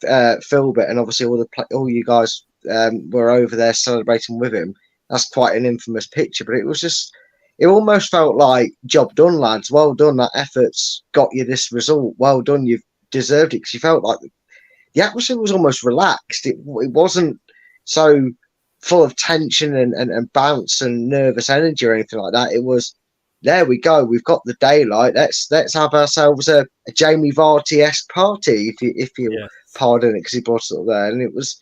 Philbert, and obviously all you guys were over there celebrating with him. That's quite an infamous picture, but it almost felt like job done, lads. Well done. That effort's got you this result. Well done. You've deserved it because you felt like the atmosphere was almost relaxed. It wasn't so full of tension and bounce and nervous energy or anything like that. It was, there we go. We've got the daylight. Let's have ourselves a Jamie Vardy-esque party, if you Yes. pardon it, because he brought it up there. And it was.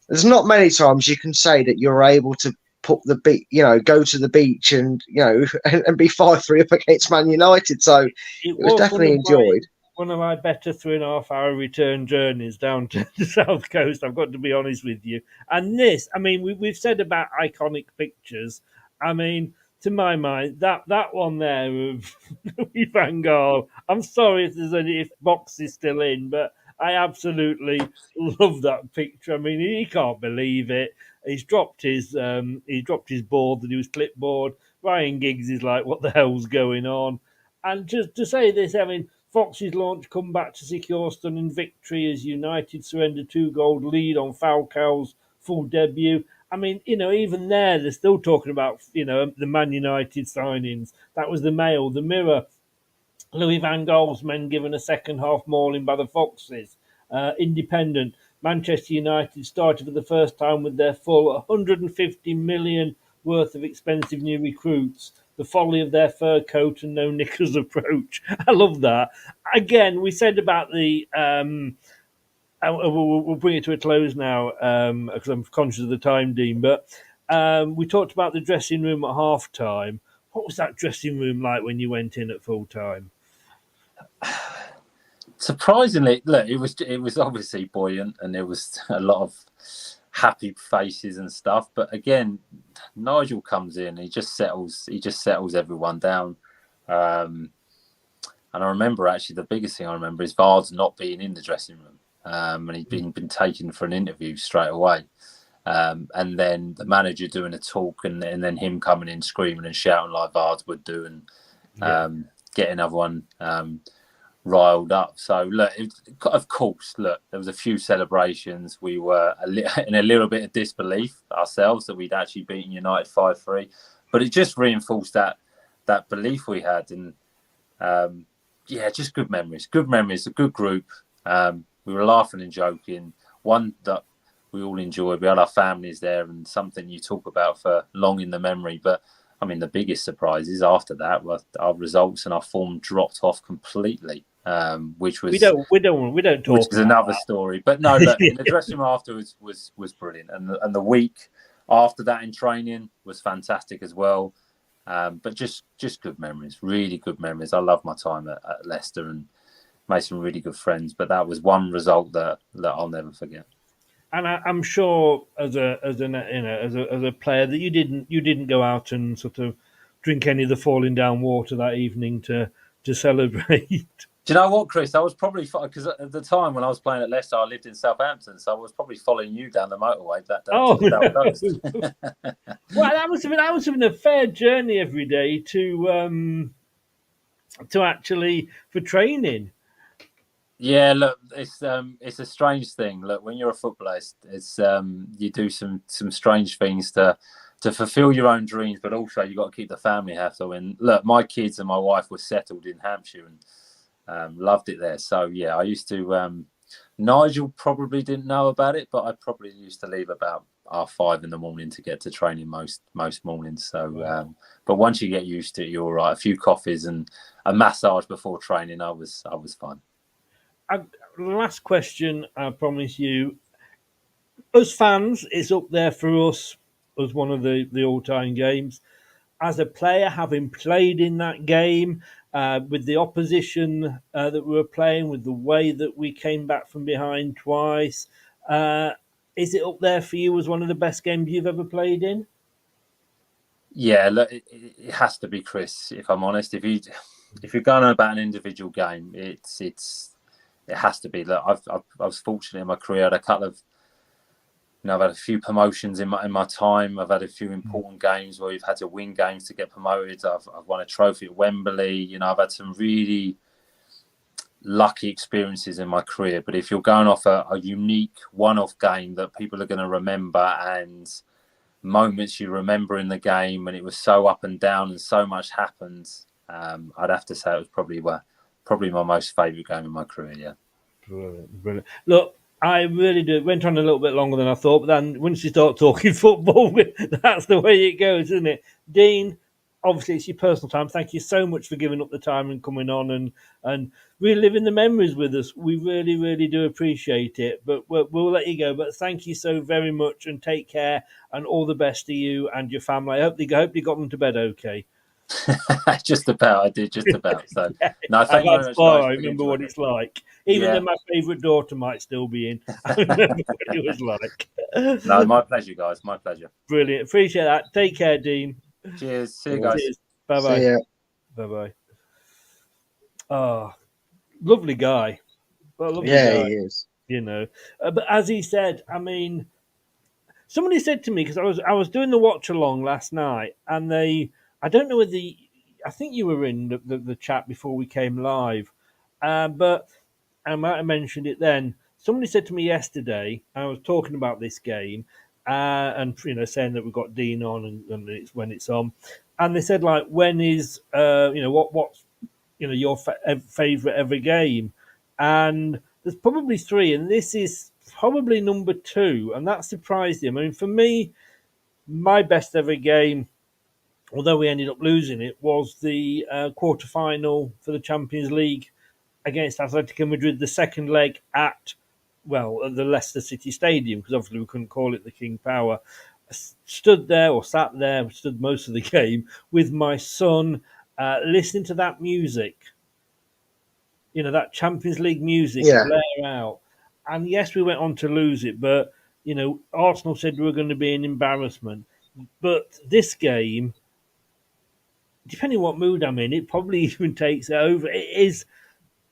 There's not many times you can say that you're able to put the beat, go to the beach and and be 5-3 up against Man United. So it was definitely enjoyed. One of my better 3.5-hour return journeys down to the South Coast, I've got to be honest with you. And this, I mean, we've said about iconic pictures. I mean, to my mind, that one there of Louis van Gaal, I'm sorry if Box is still in, but I absolutely love that picture. I mean, he can't believe it. He's dropped his board that he was clipboard. Ryan Giggs is like, what the hell's going on? And just to say this, I mean, Fox's launch comeback to secure stunning victory as United surrender 2-goal lead on Falcao's full debut. I mean, even there, they're still talking about, the Man United signings. That was the Mail, the Mirror. Louis van Gaal's men given a second half mauling by the Foxes. Independent. Manchester United started for the first time with their full 150 million worth of expensive new recruits. The folly of their fur coat and no knickers approach. I love that. Again, we said about the. We'll bring it to a close now because I'm conscious of the time, Dean. But we talked about the dressing room at half time. What was that dressing room like when you went in at full time? Surprisingly, look, it was obviously buoyant, and there was a lot of happy faces and stuff. But again, Nigel comes in, he just settles everyone down. And I remember, actually, the biggest thing I remember is Vard's not being in the dressing room, and he'd been taken for an interview straight away. And then the manager doing a talk, and then him coming in screaming and shouting like Vard would do, and getting everyone riled up. So look, of course, there was a few celebrations. We were in a little bit of disbelief ourselves that we'd actually beaten United 5-3, but it just reinforced that belief we had. And just good memories, a good group. We were laughing and joking. One that we all enjoyed. We had our families there, and something you talk about for long in the memory. But I mean, the biggest surprises after that were our results, and our form dropped off completely. Which was we don't talk. Which is another story. But no, look, the dressing room afterwards was brilliant, and the week after that in training was fantastic as well. But just good memories, really good memories. I love my time at Leicester and made some really good friends. But that was one result that I'll never forget. And I'm sure as a player that you didn't go out and sort of drink any of the falling down water that evening to celebrate. Do you know what, Chris? I was probably, because at the time when I was playing at Leicester, I lived in Southampton, so I was probably following you down the motorway that day. Oh, to the South Coast. Well, that must have been a fair journey every day to actually for training. Yeah, look, it's a strange thing. Look, when you're a footballer, it's you do some strange things to fulfil your own dreams, but also you got to keep the family happy. And look, my kids and my wife were settled in Hampshire and loved it there. So yeah, I used to. Nigel probably didn't know about it, but I probably used to leave about 5:30 in the morning to get to training most mornings. So, but once you get used to it, you're all right. A few coffees and a massage before training, I was fine. Last question, I promise you. As fans, it's up there for us as one of the all-time games. As a player, having played in that game, with the opposition that we were playing, with the way that we came back from behind twice, is it up there for you as one of the best games you've ever played in? Yeah, look, it has to be Chris. If I'm honest, if you're going on about an individual game, it has to be. Look, I was fortunate in my career. I had a couple of, I've had a few promotions in my time. I've had a few important games where we've had to win games to get promoted. I've won a trophy at Wembley. I've had some really lucky experiences in my career. But if you're going off a unique one-off game that people are going to remember and moments you remember in the game and it was so up and down and so much happened, I'd have to say it was probably my most favourite game in my career. Yeah. Brilliant. Look, I really do. It went on a little bit longer than I thought, but then once you start talking football, that's the way it goes, isn't it? Dean, obviously it's your personal time. Thank you so much for giving up the time and coming on and reliving the memories with us. We really, really do appreciate it. But we'll let you go. But thank you so very much and take care and all the best to you and your family. I hope you got them to bed okay. Just about, I did just about. So, no, Thank thank you very much, guys. I remember what it's like. Even though my favourite daughter might still be in, I remember what it was like. No, my pleasure, guys. My pleasure. Brilliant. Appreciate that. Take care, Dean. Cheers. See you guys. Bye bye. See ya. Bye bye. Oh, lovely guy. Well, lovely Yeah, guy, he is. But as he said, I mean, somebody said to me because I was doing the watch along last night, and I don't know whether I think you were in the chat before we came live, but I might have mentioned it then. Somebody said to me yesterday, I was talking about this game, and saying that we've got Dean on and it's when it's on, and they said like when is what's your favorite ever game, and there's probably three, and this is probably number two, and that surprised him. I mean, for me, my best ever game, although we ended up losing it, was the quarter final for the Champions League against Atletico Madrid, the second leg at the Leicester City Stadium, because obviously we couldn't call it the King Power. I stood most of the game with my son, listening to that music, that Champions League music blare out. And yes, we went on to lose it, but Arsenal said we were going to be an embarrassment. But this game, depending on what mood I'm in, it probably even takes it over. It is,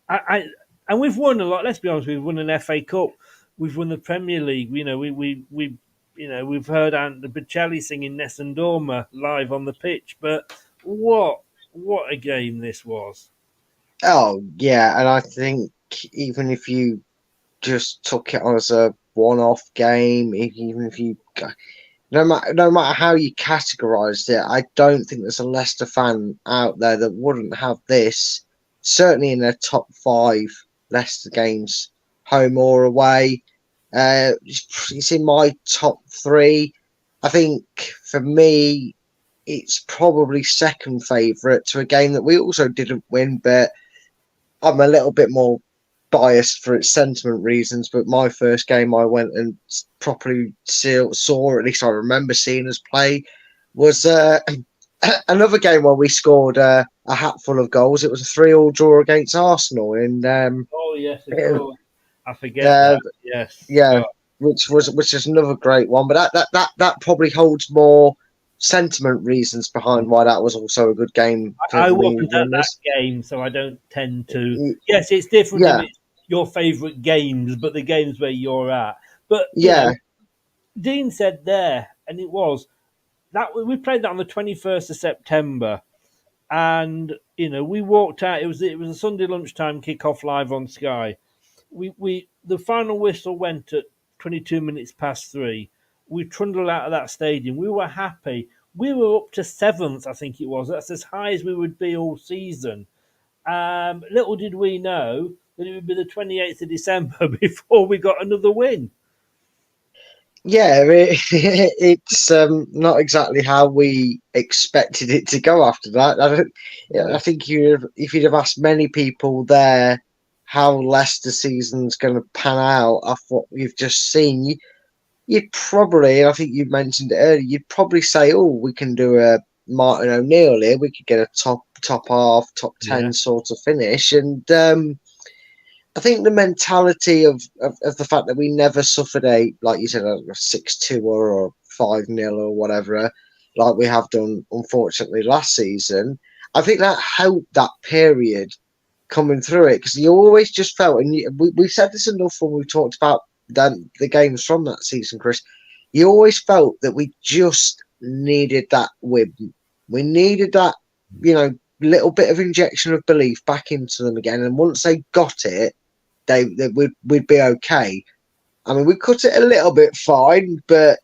and we've won a lot. Let's be honest, we've won an FA Cup, we've won the Premier League. We've heard the Bocelli singing Nessun Dorma live on the pitch. But what a game this was! Oh yeah, and I think even if you just took it as a one-off game, even if you no matter how you categorised it, I don't think there's a Leicester fan out there that wouldn't have this certainly in their top 5 Leicester games, home or away. It's in my top 3. I think for me, it's probably second favourite to a game that we also didn't win, but I'm a little bit more biased for its sentiment reasons. But my first game I went and properly saw, at least I remember seeing us play, was another game where we scored a hatful of goals. It was a 3-3 draw against Arsenal. And oh yes, of course. I forget that. Yes, yeah, which is another great one. But that probably holds more sentiment reasons behind why that was also a good game. I wasn't at that game, so I don't tend to. Yes, it's different if it's your favourite games, but the games where you're at. But Dean said there, and it was that we played that on the 21st of September, and we walked out. It was a Sunday lunchtime kickoff live on Sky. The final whistle went at 22 minutes past 3. We trundled out of that stadium. We were happy. We were up to 7th, I think it was. That's as high as we would be all season. Little did we know that it would be the 28th of December before we got another win. Yeah, it's not exactly how we expected it to go after that. I think if you'd have asked many people there how Leicester season's going to pan out after what we've just seen, you'd probably, I think you mentioned it earlier, you'd probably say, oh, we can do a Martin O'Neill here. We could get a top half, top 10 sort of finish. And I think the mentality of the fact that we never suffered like you said, a 6-2 or 5-0 or whatever, like we have done, unfortunately, last season, I think that helped that period coming through it, because you always just felt, and we said this enough when we talked about the games from that season, Chris. You always felt that we just needed that win. We needed that, little bit of injection of belief back into them again. And once they got it, we'd be okay. I mean, we cut it a little bit fine, but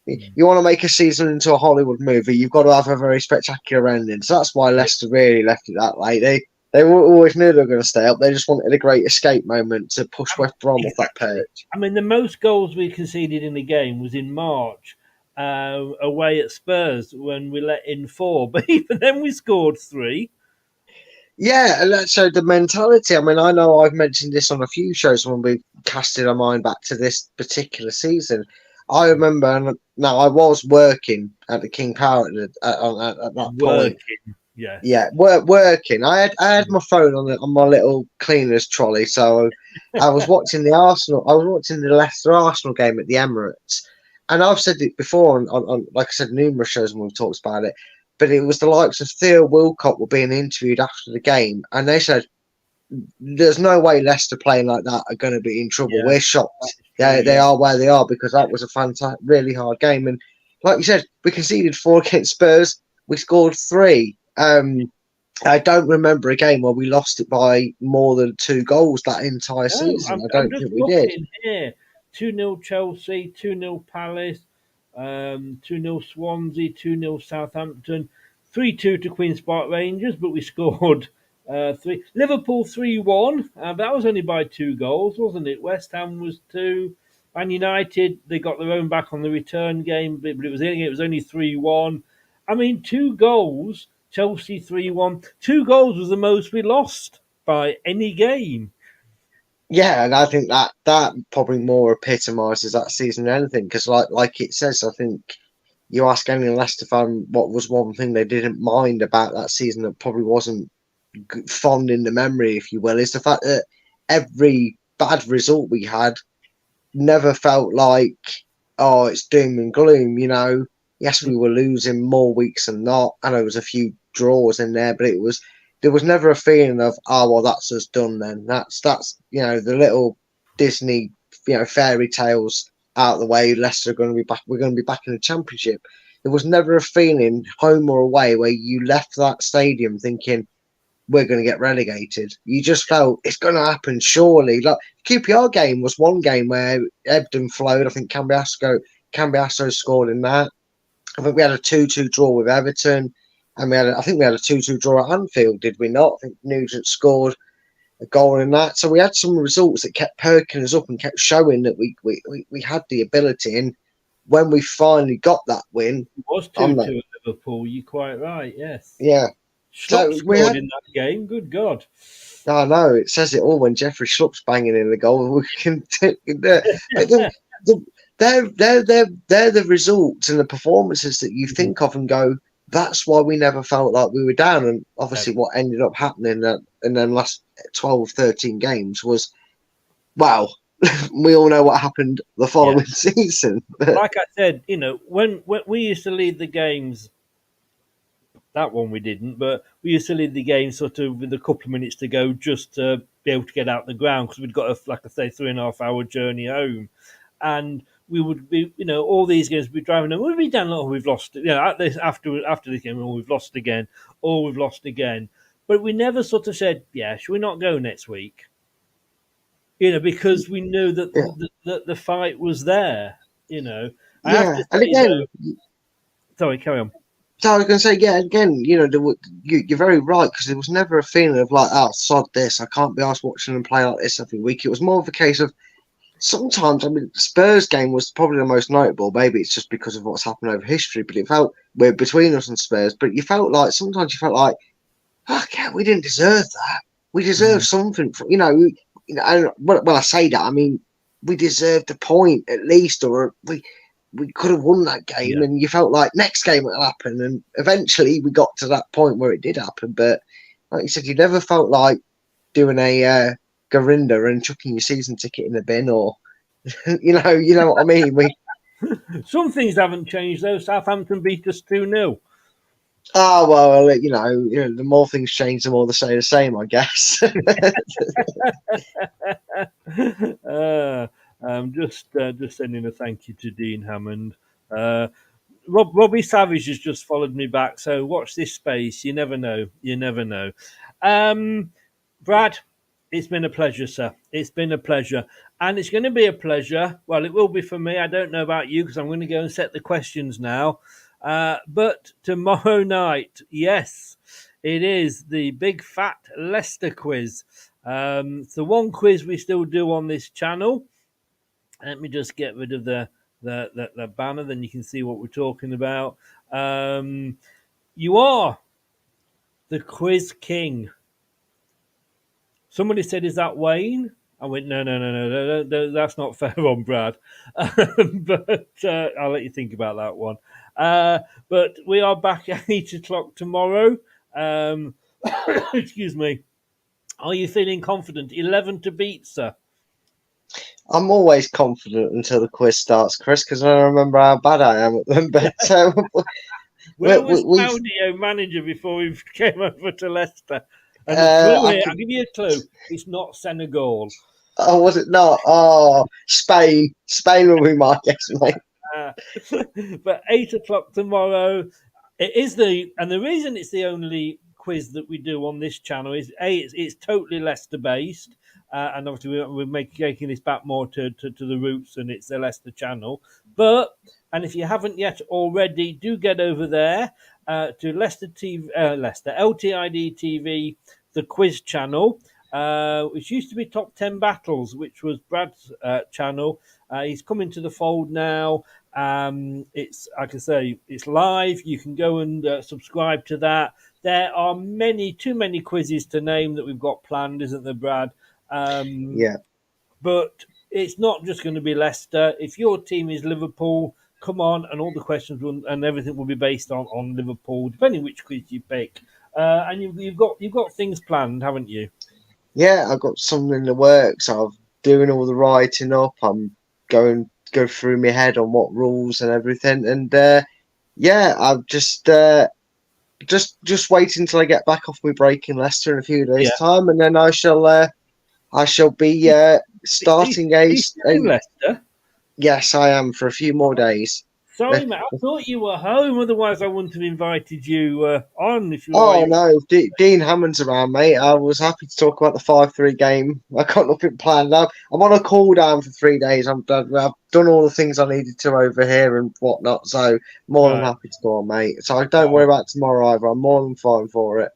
you want to make a season into a Hollywood movie, you've got to have a very spectacular ending. So that's why Leicester really left it that late. They always knew they were going to stay up. They just wanted a great escape moment to push West Brom off that perch. I mean, the most goals we conceded in the game was in March, away at Spurs, when we let in 4. But even then we scored 3. Yeah, and that showed the mentality. I mean, I know I've mentioned this on a few shows when we casted our mind back to this particular season. I remember, and now I was working at the King Power at that point. Yeah, working. I had my phone on my little cleaner's trolley, so I was watching the Arsenal. I was watching the Leicester Arsenal game at the Emirates, and I've said it before on like I said, numerous shows when we've talked about it. But it was the likes of Theo Wilcott were being interviewed after the game, and they said, "There's no way Leicester playing like that are going to be in trouble. We're shocked. They are where they are, because that was a fantastic, really hard game." And like you said, we conceded 4 against Spurs. We scored 3. I don't remember a game where we lost it by more than 2 goals that entire season. I don't think we did. Here. 2-0 Chelsea, 2-0 Palace, 2-0 Swansea, 2-0 Southampton, 3-2 to Queen's Park Rangers, but we scored 3. Liverpool 3-1, but that was only by 2 goals, wasn't it? West Ham was 2. Man United, they got their own back on the return game, but it was only 3-1. I mean, 2 goals, Chelsea 3-1. 2 goals was the most we lost by any game. Yeah, and I think that probably more epitomises that season than anything, because like it says, I think you ask any Leicester fan what was one thing they didn't mind about that season that probably wasn't fond in the memory, if you will, is the fact that every bad result we had never felt like, oh, it's doom and gloom, Yes, we were losing more weeks than not. I know there was a few draws in there, but there was never a feeling of, oh, well, that's us done then. That's the little Disney, fairy tales out of the way. Leicester are going to be back. We're going to be back in the Championship. There was never a feeling, home or away, where you left that stadium thinking we're going to get relegated. You just felt it's going to happen, surely. Like QPR game was one game where ebbed and flowed. I think Cambiasso scored in that. I think we had a 2-2 draw with Everton, and I think we had a 2-2 draw at Anfield, did we not? I think Nugent scored a goal in that. So we had some results that kept perking us up and kept showing that we had the ability. And when we finally got that win, it was 2-2 at Liverpool. You're quite right. Yes. Yeah. Schlupp scored in that game. Good God. I know, it says it all when Jeffrey Schlupp's banging in the goal. We can. They're the results and the performances that you think of and go, that's why we never felt like we were down. And obviously what ended up happening in the last 12, 13 games was, wow, we all know what happened the following season. Like I said, when we used to lead the games, that one we didn't, but we used to lead the game sort of with a couple of minutes to go just to be able to get out the ground, because we'd got a 3.5 hour journey home. And we would be, all these games we'd be driving and we'd be down, oh, we've lost it. After this game, oh, we've lost again. But we never sort of said, should we not go next week? Because we knew that the fight was there, Sorry, carry on. So I was going to say, again, you're very right, because there was never a feeling of like, oh, sod this, I can't be asked watching them play like this every week. It was more of a case of, sometimes, I mean, Spurs game was probably the most notable. Maybe it's just because of what's happened over history, but it felt weird between us and Spurs. But sometimes you felt like, okay, we didn't deserve that. We deserve something. And when I say that, I mean, we deserved a point at least, or we could have won that game. And you felt like next game it'll happen. And eventually we got to that point where it did happen. But like you said, you never felt like doing a Garinda and chucking your season ticket in the bin, or you know what I mean. Some things haven't changed though. Southampton beat us 2-0. Oh, well, the more things change, the more they stay the same, I guess. Just sending a thank you to Dean Hammond. Robbie Savage has just followed me back, so watch this space. You never know. You never know. Brad, it's been a pleasure, sir. It's been a pleasure. And it's going to be a pleasure. Well, it will be for me. I don't know about you because I'm going to go and set the questions now. But tomorrow night, yes, it is the big fat Leicester quiz. It's the one quiz we still do on this channel. Let me just get rid of the banner, then you can see what we're talking about. You are the quiz king. Somebody said, "Is that Wayne?" I went, no, that's not fair on Brad. But I'll let you think about that one. But we are back at 8 o'clock tomorrow. Excuse me. Are you feeling confident? 11 to beat, sir. I'm always confident until the quiz starts, Chris, because I don't remember how bad I am at them. But where was Claudio manager before we came over to Leicester? And I'll give you a clue. It's not Senegal. Oh, was it not? Oh, Spain. Spain will be my guess, mate. But 8 o'clock tomorrow. It is the reason it's the only quiz that we do on this channel is it's totally Leicester based. And obviously we're making this back more to the roots, and it's the Leicester channel. And if you haven't yet already, do get over there to Leicester TV, Leicester LTID TV, the quiz channel, which used to be Top 10 Battles, which was Brad's channel. He's coming to the fold now. It's, like I say, it's live. You can go and subscribe to that. There are too many quizzes to name that we've got planned, isn't there, Brad? Yeah. But it's not just going to be Leicester. If your team is Liverpool, come on, and all the questions and everything will be based on Liverpool, depending which quiz you pick. And you've got things planned, haven't you? Yeah, I've got something in the works. I'm doing all the writing up. I'm go through my head on what rules and everything. And I'm just wait until I get back off my break in Leicester in a few days' time, and then I shall be starting in Leicester. Yes, I am for a few more days. Sorry, mate. I thought you were home. Otherwise, I wouldn't have invited you on. If you no, Dean Hammond's around, mate. I was happy to talk about the 5-3 game. I got nothing planned. I'm on a cool down for 3 days. I've done all the things I needed to over here and whatnot. So more than happy to go on, mate. So don't worry about tomorrow either. I'm more than fine for it.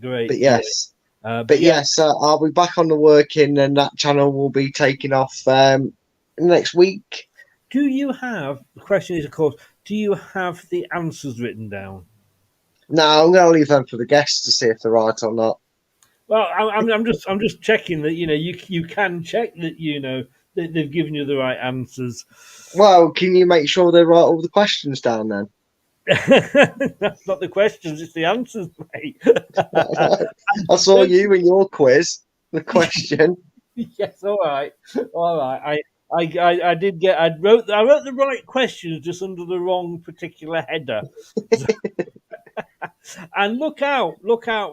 Great. But yes. I'll be back on the working, and that channel will be taking off next week. Do you have, the question is, of course, do you have the answers written down? No, I'm going to leave them for the guests to see if they're right or not. Well, I'm just checking that, you can check that, that they've given you the right answers. Well, can you make sure they write all the questions down then? That's not the questions, it's the answers, mate. I saw you in your quiz, the question. Yes, all right. I did get. I wrote the right questions just under the wrong particular header. And look out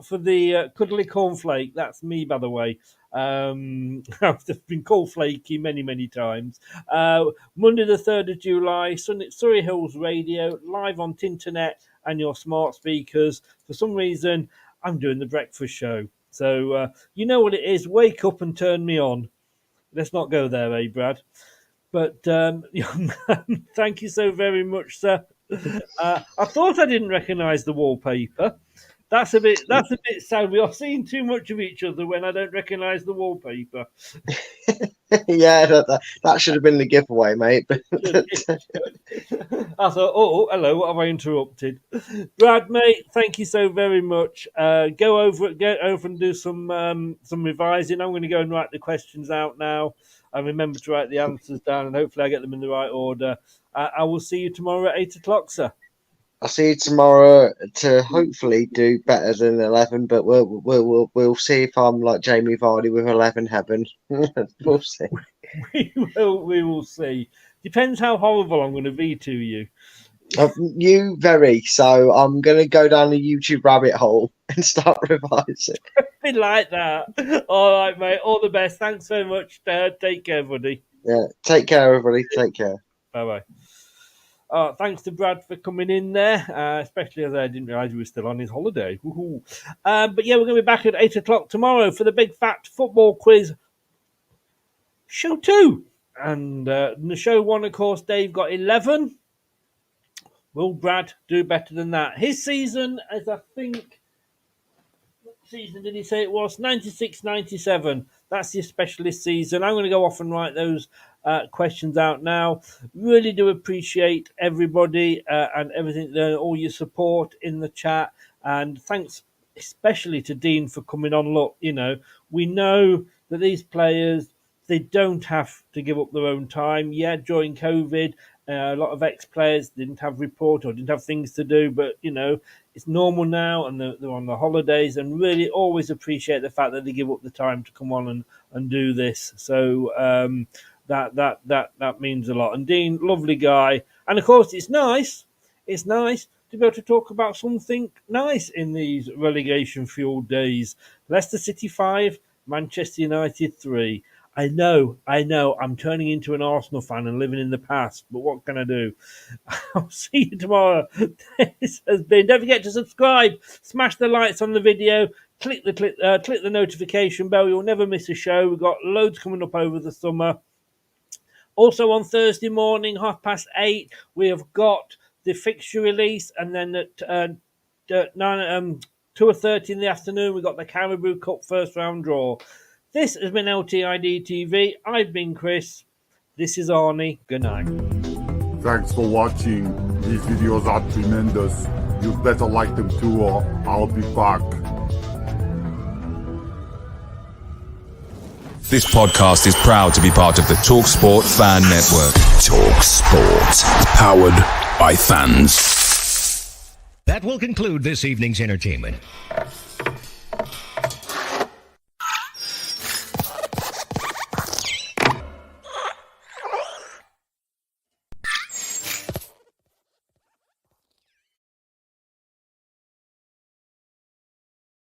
for the cuddly cornflake. That's me, by the way. I've been called flaky many times. Monday the 3rd of July, Surrey Hills Radio, live on Tinternet and your smart speakers. For some reason, I'm doing the breakfast show. So you know what it is. Wake up and turn me on. Let's not go there, Brad? But young man, thank you so very much, sir. I thought I didn't recognise the wallpaper. That's a bit sad. We are seeing too much of each other when I don't recognise the wallpaper. Yeah, that should have been the giveaway, mate. I thought, oh, hello, what have I interrupted? Brad, mate, thank you so very much. Go over and do some revising. I'm going to go and write the questions out now. I remember to write the answers down, and hopefully I get them in the right order. I will see you tomorrow at 8 o'clock, sir. I'll see you tomorrow to hopefully do better than 11, but we'll see if I'm like Jamie Vardy with 11 heaven. We'll see. We will see. Depends how horrible I'm going to be to you. You very. So I'm going to go down the YouTube rabbit hole and start revising. Be like that. All right, mate. All the best. Thanks very much, Dad. Take care, buddy. Yeah. Take care, everybody. Take care. Bye-bye. Thanks to Brad for coming in there, especially as I didn't realise he was still on his holiday. But yeah, we're going to be back at 8 o'clock tomorrow for the Big Fat Football Quiz Show 2. And in the Show 1, of course, Dave got 11. Will Brad do better than that? His season, as I think, what season did he say it was? 96-97. That's his specialist season. I'm going to go off and write those questions out now. Really do appreciate everybody and everything, all your support in the chat. And thanks especially to Dean for coming on. Look, we know that these players, they don't have to give up their own time. Yeah, during COVID, a lot of ex-players didn't have report or didn't have things to do, but, it's normal now and they're on the holidays, and really always appreciate the fact that they give up the time to come on and do this. So that means a lot. And Dean, lovely guy. And, of course, it's nice to be able to talk about something nice in these relegation-fueled days. Leicester City 5, Manchester United 3. I know, I'm turning into an Arsenal fan and living in the past, but what can I do? I'll see you tomorrow. This has been, don't forget to subscribe, smash the likes on the video, click the notification bell, you'll never miss a show. We've got loads coming up over the summer. Also on Thursday morning, 8:30, we have got the fixture release, and then at 2:30 in the afternoon, we've got the Caribou Cup first round draw. This has been LTID TV. I've been Chris. This is Arnie. Good night. Thanks for watching. These videos are tremendous. You better like them too, or I'll be back. This podcast is proud to be part of the TalkSport Fan Network. TalkSport. Powered by fans. That will conclude this evening's entertainment.